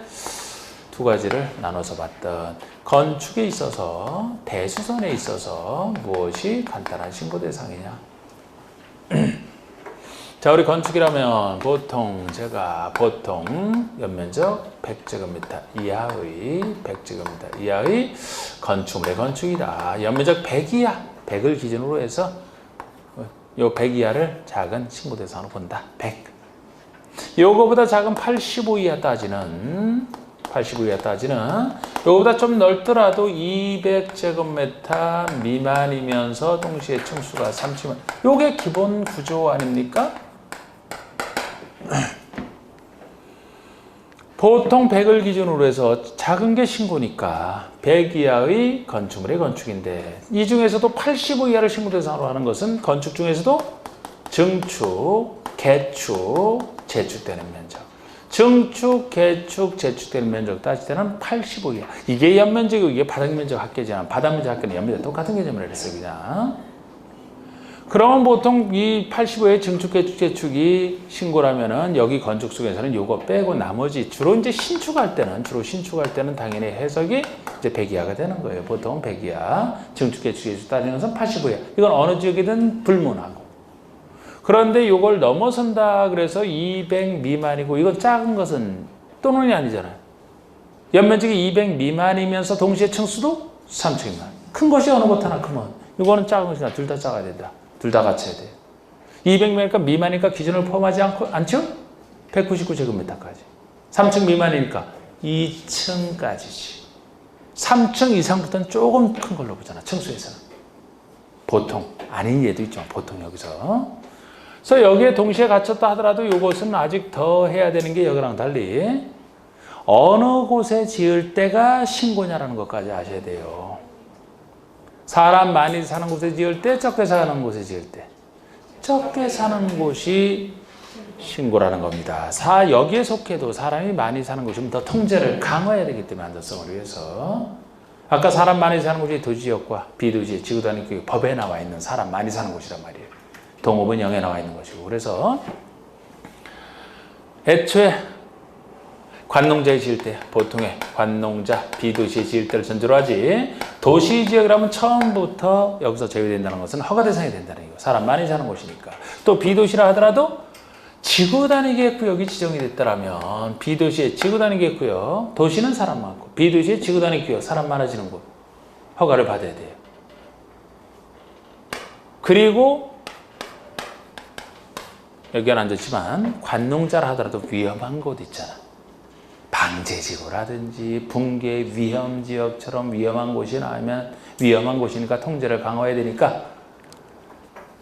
두 가지를 나눠서 봤던, 건축에 있어서 대수선에 있어서 무엇이 간단한 신고대상이냐. 자, 우리 건축이라면 보통 연면적 100제곱미터 이하의 100제곱미터 이하의 건축물의 건축이다. 연면적 100 이하, 100을 기준으로 해서 요 100 이하를 작은 신고 대상으로 본다. 100. 요거보다 작은 85 이하 따지는 요거보다 좀 넓더라도 200제곱미터 미만이면서 동시에 층수가 30만. 요게 기본 구조 아닙니까? 보통 100을 기준으로 해서 작은 게 신고니까 100 이하의 건축물의 건축인데, 이 중에서도 85 이하를 신고 대상으로 하는 것은 건축 중에서도 증축, 개축, 재축되는 면적. 증축, 개축, 재축되는 면적 따질 때는 85이야. 이게 연면적이고 이게 바닥면적 합계잖아. 바닥면적 합계는 연면적 똑같은 개념을 했어 그냥. 그러면 보통 이 85의 증축, 개축, 재축이 신고라면은 여기 건축 속에서는 요거 빼고 나머지 주로 이제 신축할 때는 당연히 해석이 이제 100이하가 되는 거예요. 보통 100이하. 증축, 개축, 재축 따지는 것은 85이하. 이건 어느 지역이든 불문하고. 그런데 이걸 넘어선다 그래서 200 미만이고 이건 작은 것은 또는이 아니잖아요. 연면적이 200 미만이면서 동시에 층수도 3층 미만. 큰 것이 어느 것 하나 크면 이거는 작은 것이나 둘 다 작아야 된다. 둘 다 갖춰야 돼요. 200미만이니까 미만이니까 기준을 포함하지 않죠? 199제곱미터까지. 3층 미만이니까 2층까지지. 3층 이상부터는 조금 큰 걸로 보잖아. 층수에서는. 보통. 아닌 예도 있죠. 보통 여기서. 그래서 여기에 동시에 갖췄다 하더라도 이것은 아직 더 해야 되는 게 여기랑 달리 어느 곳에 지을 때가 신고냐라는 것까지 아셔야 돼요. 사람 많이 사는 곳에 지을 때, 적게 사는 곳에 지을 때. 적게 사는 곳이 신고라는 겁니다. 여기에 속해도 사람이 많이 사는 곳이면 더 통제를 강화해야 되기 때문에 안전성을 위해서. 아까 사람 많이 사는 곳이 도지역과 비도지, 지구단위 규칙 법에 나와 있는 사람 많이 사는 곳이란 말이에요. 동업은 0에 나와 있는 것이고. 그래서 애초에 관농자에 지을 때 보통의 관농자, 비도시에 지을 때를 전제로 하지 도시지역이라면 처음부터 여기서 제외된다는 것은 허가 대상이 된다는 얘기고 사람 많이 사는 곳이니까. 또 비도시라 하더라도 지구단위 구역이 지정이 됐더라면 비도시의 지구단위 구역, 도시는 사람 많고 비도시의 지구단위 구역, 사람 많아지는 곳 허가를 받아야 돼요. 그리고 여기는 안 좋지만 관농자라 하더라도 위험한 곳 있잖아. 방제지구라든지 붕괴 위험지역처럼 위험한 곳이 나오면 위험한 곳이니까 통제를 강화해야 되니까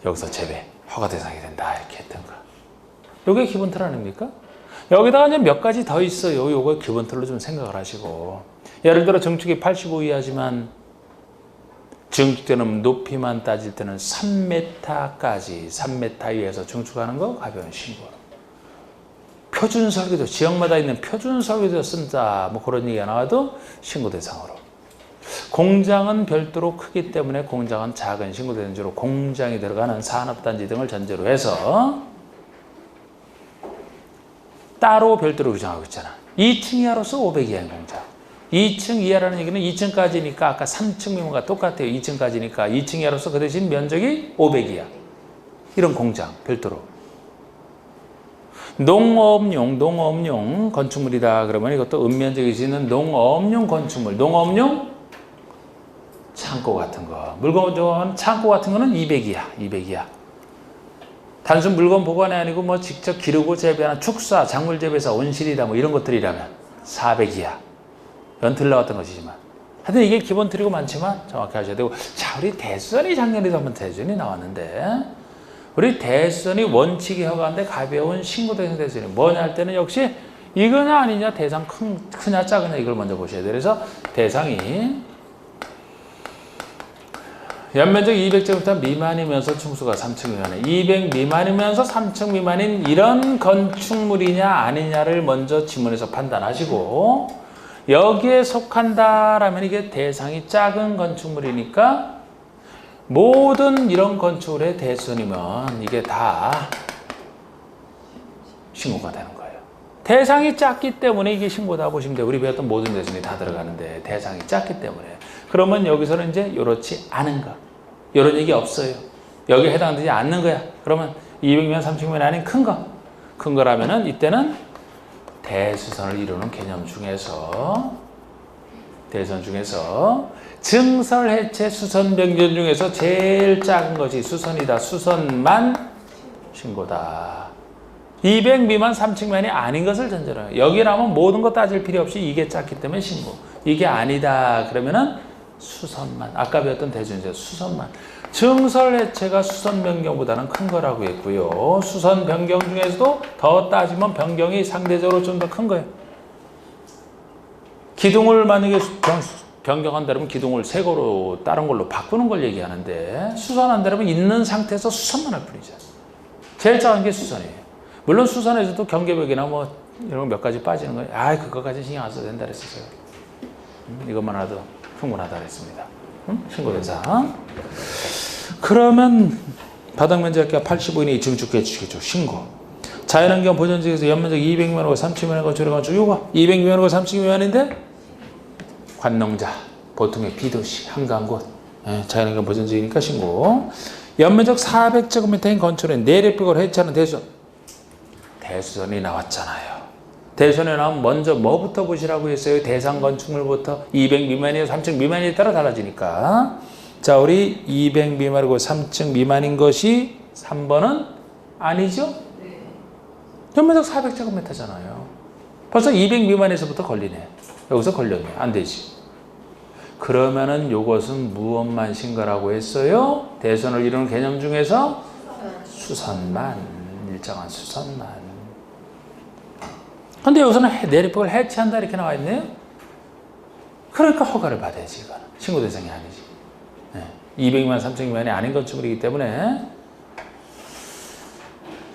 여기서 제외, 허가 대상이 된다 이렇게 했던가. 이게 기본 틀 아닙니까? 여기다가 이제 몇 가지 더 있어요. 요거 기본 틀로 좀 생각을 하시고. 예를 들어 증축이 85 이하지만 증축되는 높이만 따질 때는 3m까지 3m 이하에서 증축하는 거 가벼운 신고. 표준 설계도 지역마다 있는 표준 설계도 쓴다 뭐 그런 얘기가 나와도 신고 대상으로. 공장은 별도로 크기 때문에 공장은 작은 신고 대상으로 공장이 들어가는 산업단지 등을 전제로 해서 따로 별도로 규정하고 있잖아. 2층 이하로서 500 이하인 공장. 2층 이하라는 얘기는 2층까지니까 아까 3층 미만과 똑같아요. 2층까지니까 2층 이하로서 그 대신 면적이 500 이하. 이런 공장 별도로. 농업용 건축물이다 그러면 이것도 읍면적이 짓는 농업용 건축물. 농업용 창고 같은 거. 물건 좋아하는 창고 같은 거는 200 이하. 200 이하. 단순 물건 보관이 아니고 뭐 직접 기르고 재배하는 축사, 작물 재배사, 온실이다 뭐 이런 것들이라면 400 이하. 이건 틀 나왔던 것이지만 하여튼 이게 기본 틀이고 많지만 정확히 하셔야 되고. 자, 우리 대선이 작년에도 한번 대선이 나왔는데 우리 대선이 원칙이 허가인데 가벼운 신고 대선이 뭐냐 할 때는 역시 이거냐 아니냐 대상 크냐 작으냐 이걸 먼저 보셔야 돼요. 그래서 대상이 연면적 200제곱미터 미만이면서 층수가 3층 미만에 200 미만이면서 3층 미만인 이런 건축물이냐 아니냐를 먼저 지문에서 판단하시고 여기에 속한다라면 이게 대상이 작은 건축물이니까 모든 이런 건축물의 대수이면 이게 다 신고가 되는 거예요. 대상이 작기 때문에 이게 신고다 보시면 돼요. 우리 배웠던 모든 대수이 다 들어가는데 대상이 작기 때문에. 그러면 여기서는 이제 이렇지 않은 거. 이런 얘기 없어요. 여기에 해당되지 않는 거야. 그러면 200면 300면 아닌 큰 거. 큰 거라면은 이때는 대수선을 이루는 개념 중에서 대선 중에서 증설 해체 수선 변경 중에서 제일 작은 것이 수선이다. 수선만 신고다. 200 미만 3층 미만이 아닌 것을 전제로 해요. 여기라면 모든 거 따질 필요 없이 이게 작기 때문에 신고. 이게 아니다 그러면은 수선만. 아까 배웠던 대준제 수선만. 증설 해체가 수선 변경보다는 큰 거라고 했고요. 수선 변경 중에서도 더 따지면 변경이 상대적으로 좀 더 큰 거예요. 기둥을 만약에 변경한다면 기둥을 새 거로 다른 걸로 바꾸는 걸 얘기하는데 수선한다면 있는 상태에서 수선만 할 뿐이죠. 제일 작은 게 수선이에요. 물론 수선에서도 경계벽이나 뭐 이런 몇 가지 빠지는 거예요. 아, 그거까지 신경 안 써도 된다 그랬었어요. 이것만 하도 충분하다 그랬습니다. 신고대상. 그러면 바닥면적가 85인이 증축해 주시겠죠. 신고. 자연환경 보전지역에서 연면적 200m고 30m고 건축 건축 요거 200m고 30m인데 관농자 보통의 비도시 한가한 곳 자연환경 보전지역이니까 신고. 연면적 400제곱미터인 건축은 내력벽을 해체하는 대수선이 나왔잖아요. 대수선에 나오면 먼저 뭐부터 보시라고 했어요? 대상 건축물부터 200 미만이에요? 3층 미만에 따라 달라지니까. 자, 우리 200 미만이고 3층 미만인 것이 3번은 아니죠? 연면적 400제곱미터잖아요. 벌써 200 미만에서부터 걸리네. 여기서 걸렸네. 안 되지. 그러면은 요것은 무엇만 신고라고 했어요? 대선을 이루는 개념 중에서 수선만, 일정한 수선만. 근데 여기서는 내립벽을 해체한다 이렇게 나와 있네요. 그러니까 허가를 받아야지 이거는. 신고 대상이 아니지. 200만, 300만이 아닌 건축물이기 때문에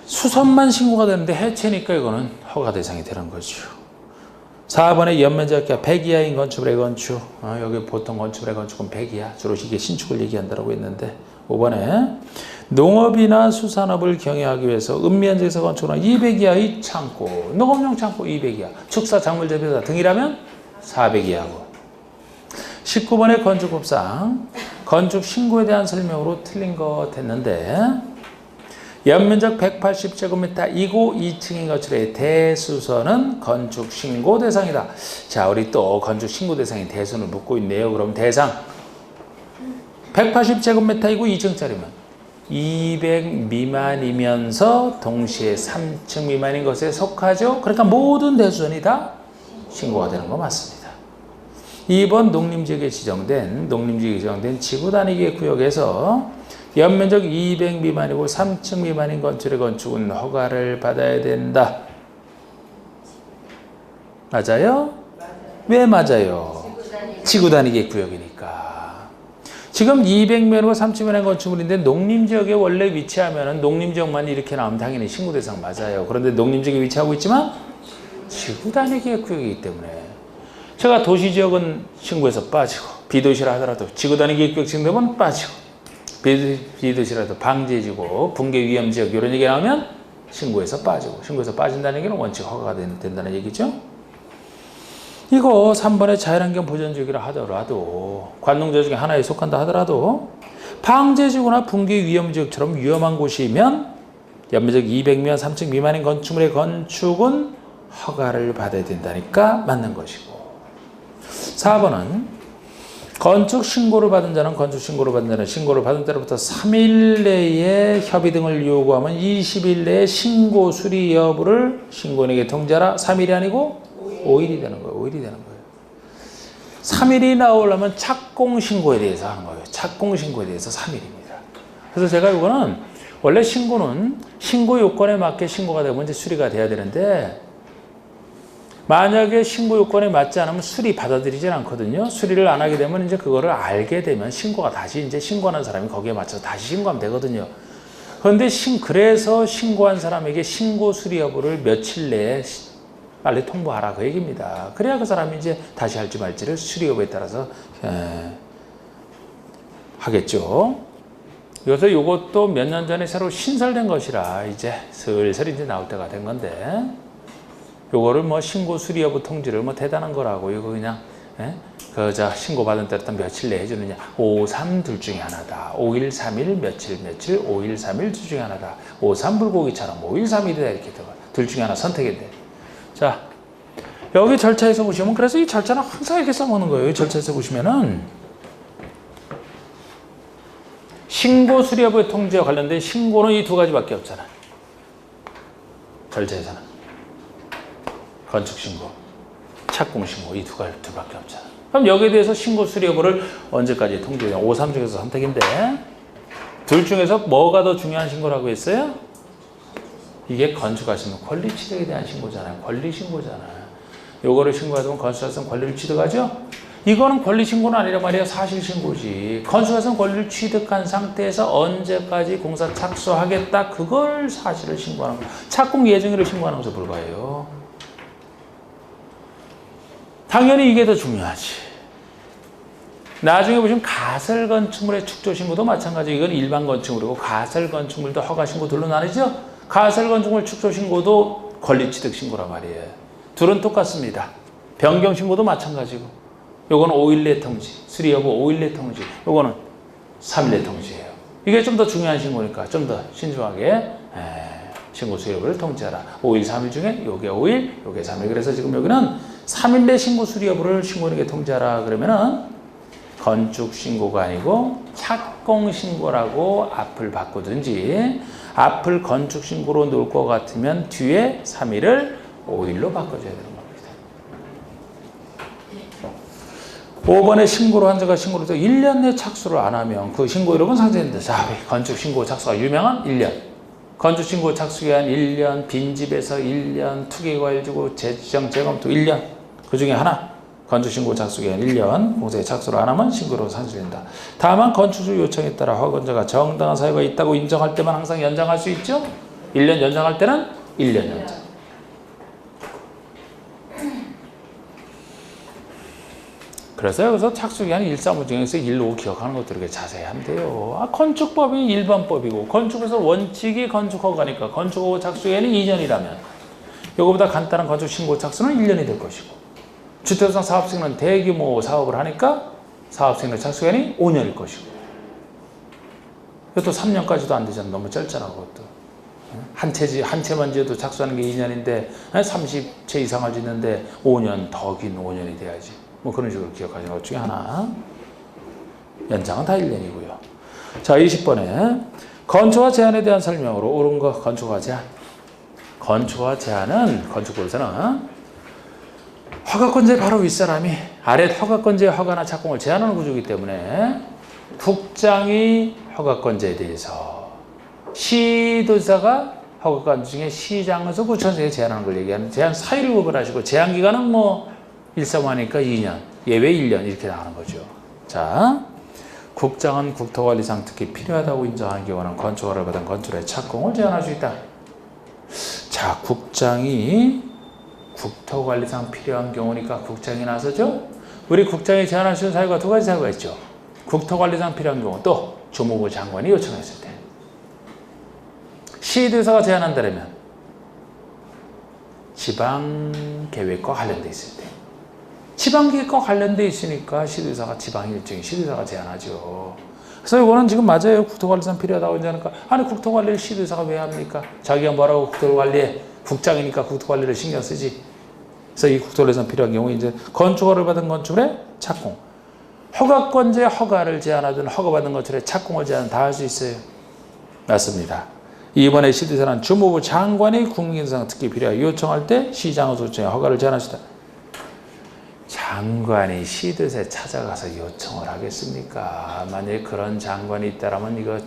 수선만 신고가 되는데 해체니까 이거는 허가 대상이 되는 거죠. 4번에 연면적가 100 이하인 건축물의 건축. 여기 보통 건축물의 건축은 100 이하. 주로 이게 신축을 얘기한다고 했는데 5번에 농업이나 수산업을 경영하기 위해서 읍면적에서 건축한 200 이하의 창고. 농업용 창고 200 이하. 축사, 작물 재배사 등이라면 400 이하고. 19번의 건축법상 건축 신고에 대한 설명으로 틀린 것 했는데 연면적 180제곱미터이고 2층인 건축의 대수선은 건축 신고 대상이다. 자, 우리 또 건축 신고 대상인 대수선을 묻고 있네요. 그럼 대상 180제곱미터이고 2층짜리면 200 미만이면서 동시에 3층 미만인 것에 속하죠. 그러니까 모든 대수선이 다 신고가 되는 거 맞습니다. 2번 농림지역에 지정된 지구 단위계 구역에서 연면적 200 미만이고 3층 미만인 건축의 건축은 허가를 받아야 된다. 맞아요? 왜 맞아요? 지구 단위계 구역이니까. 지금 200면이고 3층면의 건축물인데 농림지역에 원래 위치하면 농림지역만 이렇게 나오면 당연히 신고 대상 맞아요. 그런데 농림지역에 위치하고 있지만 지구 단위계 구역이기 때문에 제가 도시지역은 신고에서 빠지고 비도시라 하더라도 지구 단위계 구역 신고되면 빠지고 비도시라도 방지해지고 붕괴 위험지역 이런 얘기 나오면 신고에서 빠지고 신고에서 빠진다는 얘기는 원칙 허가가 된다는 얘기죠. 이거 3번의 자연환경 보전지역이라 하더라도 관농지역 중에 하나에 속한다 하더라도 방제지구나 붕괴 위험지역처럼 위험한 곳이면 연면적 200면 3층 미만인 건축물의 건축은 허가를 받아야 된다니까 맞는 것이고. 4번은 건축 신고를 받은 자는 신고를 받은 때로부터 3일 내에 협의 등을 요구하면 20일 내에 신고 수리 여부를 신고인에게 통지하라. 3일이 아니고 5일이 되는 거예요. 5일이 되는 거예요. 3일이 나오려면 착공 신고에 대해서 하는 거예요. 착공 신고에 대해서 3일입니다. 그래서 제가 이거는 원래 신고는 신고 요건에 맞게 신고가 되면 이제 수리가 돼야 되는데 만약에 신고 요건에 맞지 않으면 수리 받아들이질 않거든요. 수리를 안 하게 되면 이제 그거를 알게 되면 신고가 다시 이제 신고하는 사람이 거기에 맞춰서 다시 신고하면 되거든요. 그런데 그래서 신고한 사람에게 신고 수리 여부를 며칠 내에 빨리 통보하라 그 얘기입니다. 그래야 그 사람이 이제 다시 할지 말지를 수리 여부에 따라서 하겠죠. 그래서 이것도 몇 년 전에 새로 신설된 것이라 이제 슬슬 이제 나올 때가 된 건데. 요거를 뭐 신고 수리 여부 통지를 뭐 대단한 거라고 이거 그냥 신고 받은 때로 며칠 내에 해주느냐 5, 3 둘 중에 하나다. 5일, 3일, 며칠, 5일, 3일 둘 중에 하나다. 5, 3 불고기처럼 5일, 3일이다 이렇게 둘 중에 하나 선택인데. 자, 여기 절차에서 보시면 그래서 이 절차는 항상 이렇게 써먹는 거예요. 이 절차에서 보시면은 신고 수리 여부의 통지와 관련된 신고는 이 두 가지밖에 없잖아. 절차에서는. 건축신고, 착공신고 이 두 가지밖에 없잖아. 그럼 여기에 대해서 신고 수리 여부를 언제까지 통지해요? 5, 3 중에서 선택인데 둘 중에서 뭐가 더 중요한 신고라고 했어요? 이게 건축하시는 권리 취득에 대한 신고잖아요. 권리 신고잖아요. 요거를 신고하면 건축자성 권리를 취득하죠? 이거는 권리신고는 아니란 말이에요. 사실신고지. 건축에서는 권리를 취득한 상태에서 언제까지 공사 착수하겠다. 그걸 사실을 신고하는 거예요. 착공 예정일을 신고하는 것에 불과해요. 당연히 이게 더 중요하지. 나중에 보시면 가설건축물의 축조신고도 마찬가지. 이건 일반 건축물이고 가설건축물도 허가신고들로 나뉘죠. 가설건축물 축조신고도 권리취득신고란 말이에요. 둘은 똑같습니다. 변경신고도 마찬가지고 요거는 5일 내 통지, 수리 여부 5일 내 통지, 요거는 3일 내 통지예요. 이게 좀 더 중요한 신고니까 좀 더 신중하게 신고 수리 여부를 통지하라. 5일, 3일 중에 요게 5일, 요게 3일. 그래서 지금 여기는 3일 내 신고 수리 여부를 신고인에게 통지하라 그러면은 건축 신고가 아니고 착공 신고라고 앞을 바꾸든지 앞을 건축 신고로 놓을 것 같으면 뒤에 3일을 5일로 바꿔줘야 되는 겁니다. 5번에 신고로 한 자가 신고로 1년 내 착수를 안 하면 그 신고 이력은 상정된다. 자, 건축 신고 착수가 유명한 1년. 건축 신고 착수기한 1년, 빈집에서 1년, 투기과일지구 재지정 재검토 1년. 그 중에 하나. 건축신고 착수기한 1년, 공사에 착수를 안 하면 신고로 산수된다. 다만 건축주 요청에 따라 허가권자가 정당한 사유가 있다고 인정할 때만 항상 연장할 수 있죠. 1년 연장할 때는 1년 연장. 그래서 여기서 착수기한 135 중에서 1, 5 기억하는 것들 이렇게 자세히 하면 돼요. 건축법이 일반법이고 건축에서 원칙이 건축허가니까 건축허가 착수기한이 2년이라면 이거보다 간단한 건축신고 착수는 1년이 될 것이고 주택수상 사업승인은 대규모 사업을 하니까 사업승인의 착수기간이 5년일 것이고 이것도 3년까지도 안 되잖아. 너무 짧잖아. 그것도 한 채만 지어도 착수하는 게 2년인데 30채 이상을 짓는데 5년 더 긴 5년이 돼야지. 뭐 그런 식으로 기억하시는 것 중에 하나. 연장은 다 1년이고요. 자, 20번에 건축허가 제한에 대한 설명으로 옳은 거 건축허가 제한. 건축허가 제한은 건축부에서는 허가권자의 바로 윗사람이 아래 허가권자의 허가나 착공을 제한하는 구조이기 때문에 국장이 허가권자에 대해서 시도지사가 허가권 중에 시장에서 구청장에 제한하는 걸 얘기하는 제한 사유를 구별하시고 제한 기간은 뭐 일사하니까 2년, 예외 1년 이렇게 나가는 거죠. 자, 국장은 국토관리상 특히 필요하다고 인정하는 경우는 건축허가를 받은 건축의 착공을 제한할 수 있다. 자, 국장이 국토관리상 필요한 경우니까 국장이 나서죠. 우리 국장이 제한할 수 있는 사유가 두 가지 사유가 있죠. 국토관리상 필요한 경우 또 주무부 장관이 요청했을 때. 시도지사가 제한한다면 지방계획과 관련돼 있을 때. 지방계획과 관련돼 있으니까 시도지사가 지방 일정이 시도지사가 제한하죠. 그래서 이거는 지금 맞아요. 국토관리상 필요하다고 인정하니까 아니 국토관리를 시도지사가 왜 합니까? 자기가 뭐라고 국토관리에 국장이니까 국토관리를 신경 쓰지. 그래서 이 국토관리상 필요한 경우 이제 건축허가를 받은 건축물의 착공, 허가권자의 허가를 제한하든 허가받은 건축물의 착공을 제한 다 할 수 있어요. 맞습니다. 이번에 시도지사는 주무부 장관이 국민기능상 특히 필요하게 요청할 때 시장의 소청에 허가를 제한할 수 있다. 장관이 시도지사에 찾아가서 요청을 하겠습니까? 만약에 그런 장관이 있다라면 이거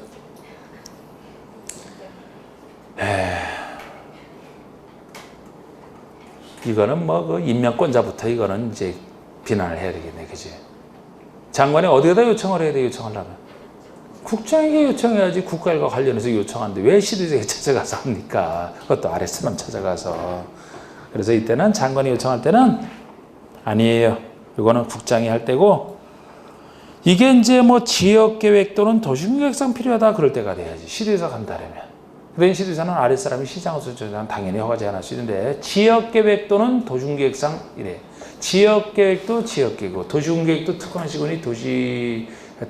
이거는 뭐 그 임명권자부터 이거는 이제 비난을 해야 되겠네, 그지? 장관이 어디에다 요청을 해야 돼? 요청하려면 국장에게 요청해야지. 국가일과 관련해서 요청하는데 왜 시도지사에 찾아가서 합니까? 그것도 아랫사람 찾아가서. 그래서 이때는 장관이 요청할 때는 아니에요. 이거는 국장이 할 때고 이게 이제 뭐 지역계획 또는 도시계획상 필요하다 그럴 때가 돼야지. 시도지사가 한다면. 그런데 시도지사는 아랫사람이 시장으로서 당연히 허가 제한할 수 있는데 지역계획 또는 도시계획상 이래. 지역계획도 지역계획이고 도시계획도 특광시군이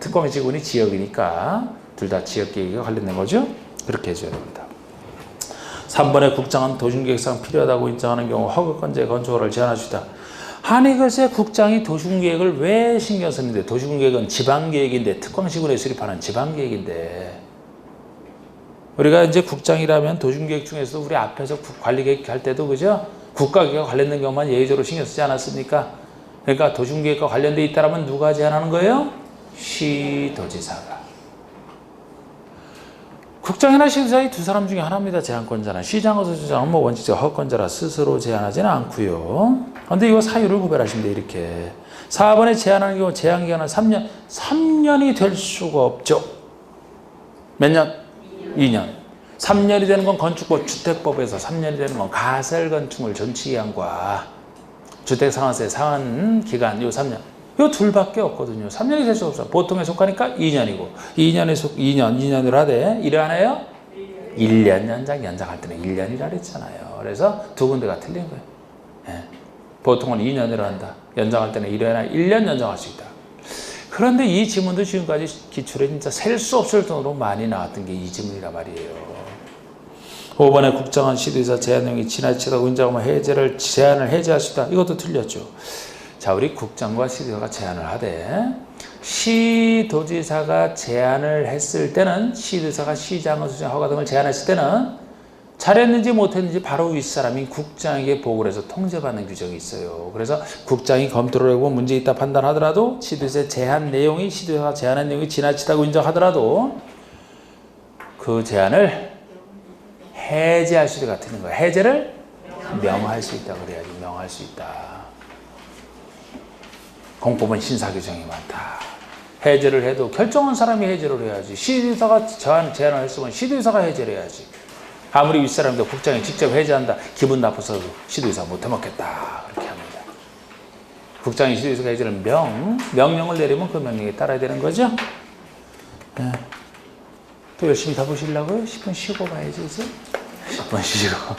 특광시군이 지역이니까 둘 다 지역계획과 관련된 거죠. 그렇게 해줘야 됩니다. 3번에 국장은 도시계획상 필요하다고 인정하는 경우 허가권자의 건축허가를 제한할 수 있다. 아니 글쎄 국장이 도시계획을 왜 신경 쓰는데 도시계획은 지방계획인데 특광시군에 수립하는 지방계획인데 우리가 이제 국장이라면 도시계획 중에서 우리 앞에서 관리계획 할 때도 그죠? 국가계획과 관련된 경우만 예외적으로 신경 쓰지 않았습니까? 그러니까 도시계획과 관련돼 있다면 누가 제한하는 거예요? 시도지사가. 국장이나 시도자의 두 사람 중에 하나입니다. 제한권자는. 시장에서 주장은 뭐 원칙적 허권자라 스스로 제한하지는 않고요. 그런데 이거 사유를 구별하시면 돼요. 이렇게. 4번에 제한하는 경우 제한기간은 3년. 3년이 될 수가 없죠. 몇 년? 2년. 3년이 되는 건 건축법 주택법에서 3년이 되는 건 가설건축물 전치기간과 주택상한세 상한기간 요 3년. 요 둘밖에 없거든요. 3년이 될 수가 없어요. 보통에 속하니까 2년이고 2년으로 하되 이래 하나요? 1년 연장할 때는 1년이라 그랬잖아요. 그래서 두 군데가 틀린 거예요. 예. 보통은 2년으로 한다. 연장할 때는 1년 연장할 수 있다. 그런데 이 지문도 지금까지 기출에 진짜 셀 수 없을 정도로 많이 나왔던 게 이 지문이란 말이에요. 5번에 국정원 시도지사 제한 내용이 지나치다고 인정하면 제한을 해제할 수 있다. 이것도 틀렸죠. 자, 우리 국장과 시도지사가 제안을 하되 시도지사가 제안을 했을 때는 시도지사가 시장의 수정 허가 등을 제안했을 때는 잘했는지 못했는지 바로 윗사람인 국장에게 보고를 해서 통제받는 규정이 있어요. 그래서 국장이 검토를 하고 문제 있다 판단하더라도 시도지사의 제안 내용이 시도지사가 제안한 내용이 지나치다고 인정하더라도 그 제안을 해제할 수가 있는 거예요. 해제를 명할 수 있다 그래야지. 명할 수 있다. 공법은 신사 규정이 많다. 해제를 해도 결정한 사람이 해제를 해야지. 시도지사가 제안을 했으면 시도지사가 해제를 해야지. 아무리 윗사람도 국장이 직접 해제한다. 기분 나빠서 시도지사 못 해먹겠다. 그렇게 합니다. 국장이 시도지사가 해제를 명령을 내리면 그 명령에 따라야 되는 거죠. 네. 또 열심히 더 보시려고요? 10분 쉬고 가야지 이제. 10분 쉬고.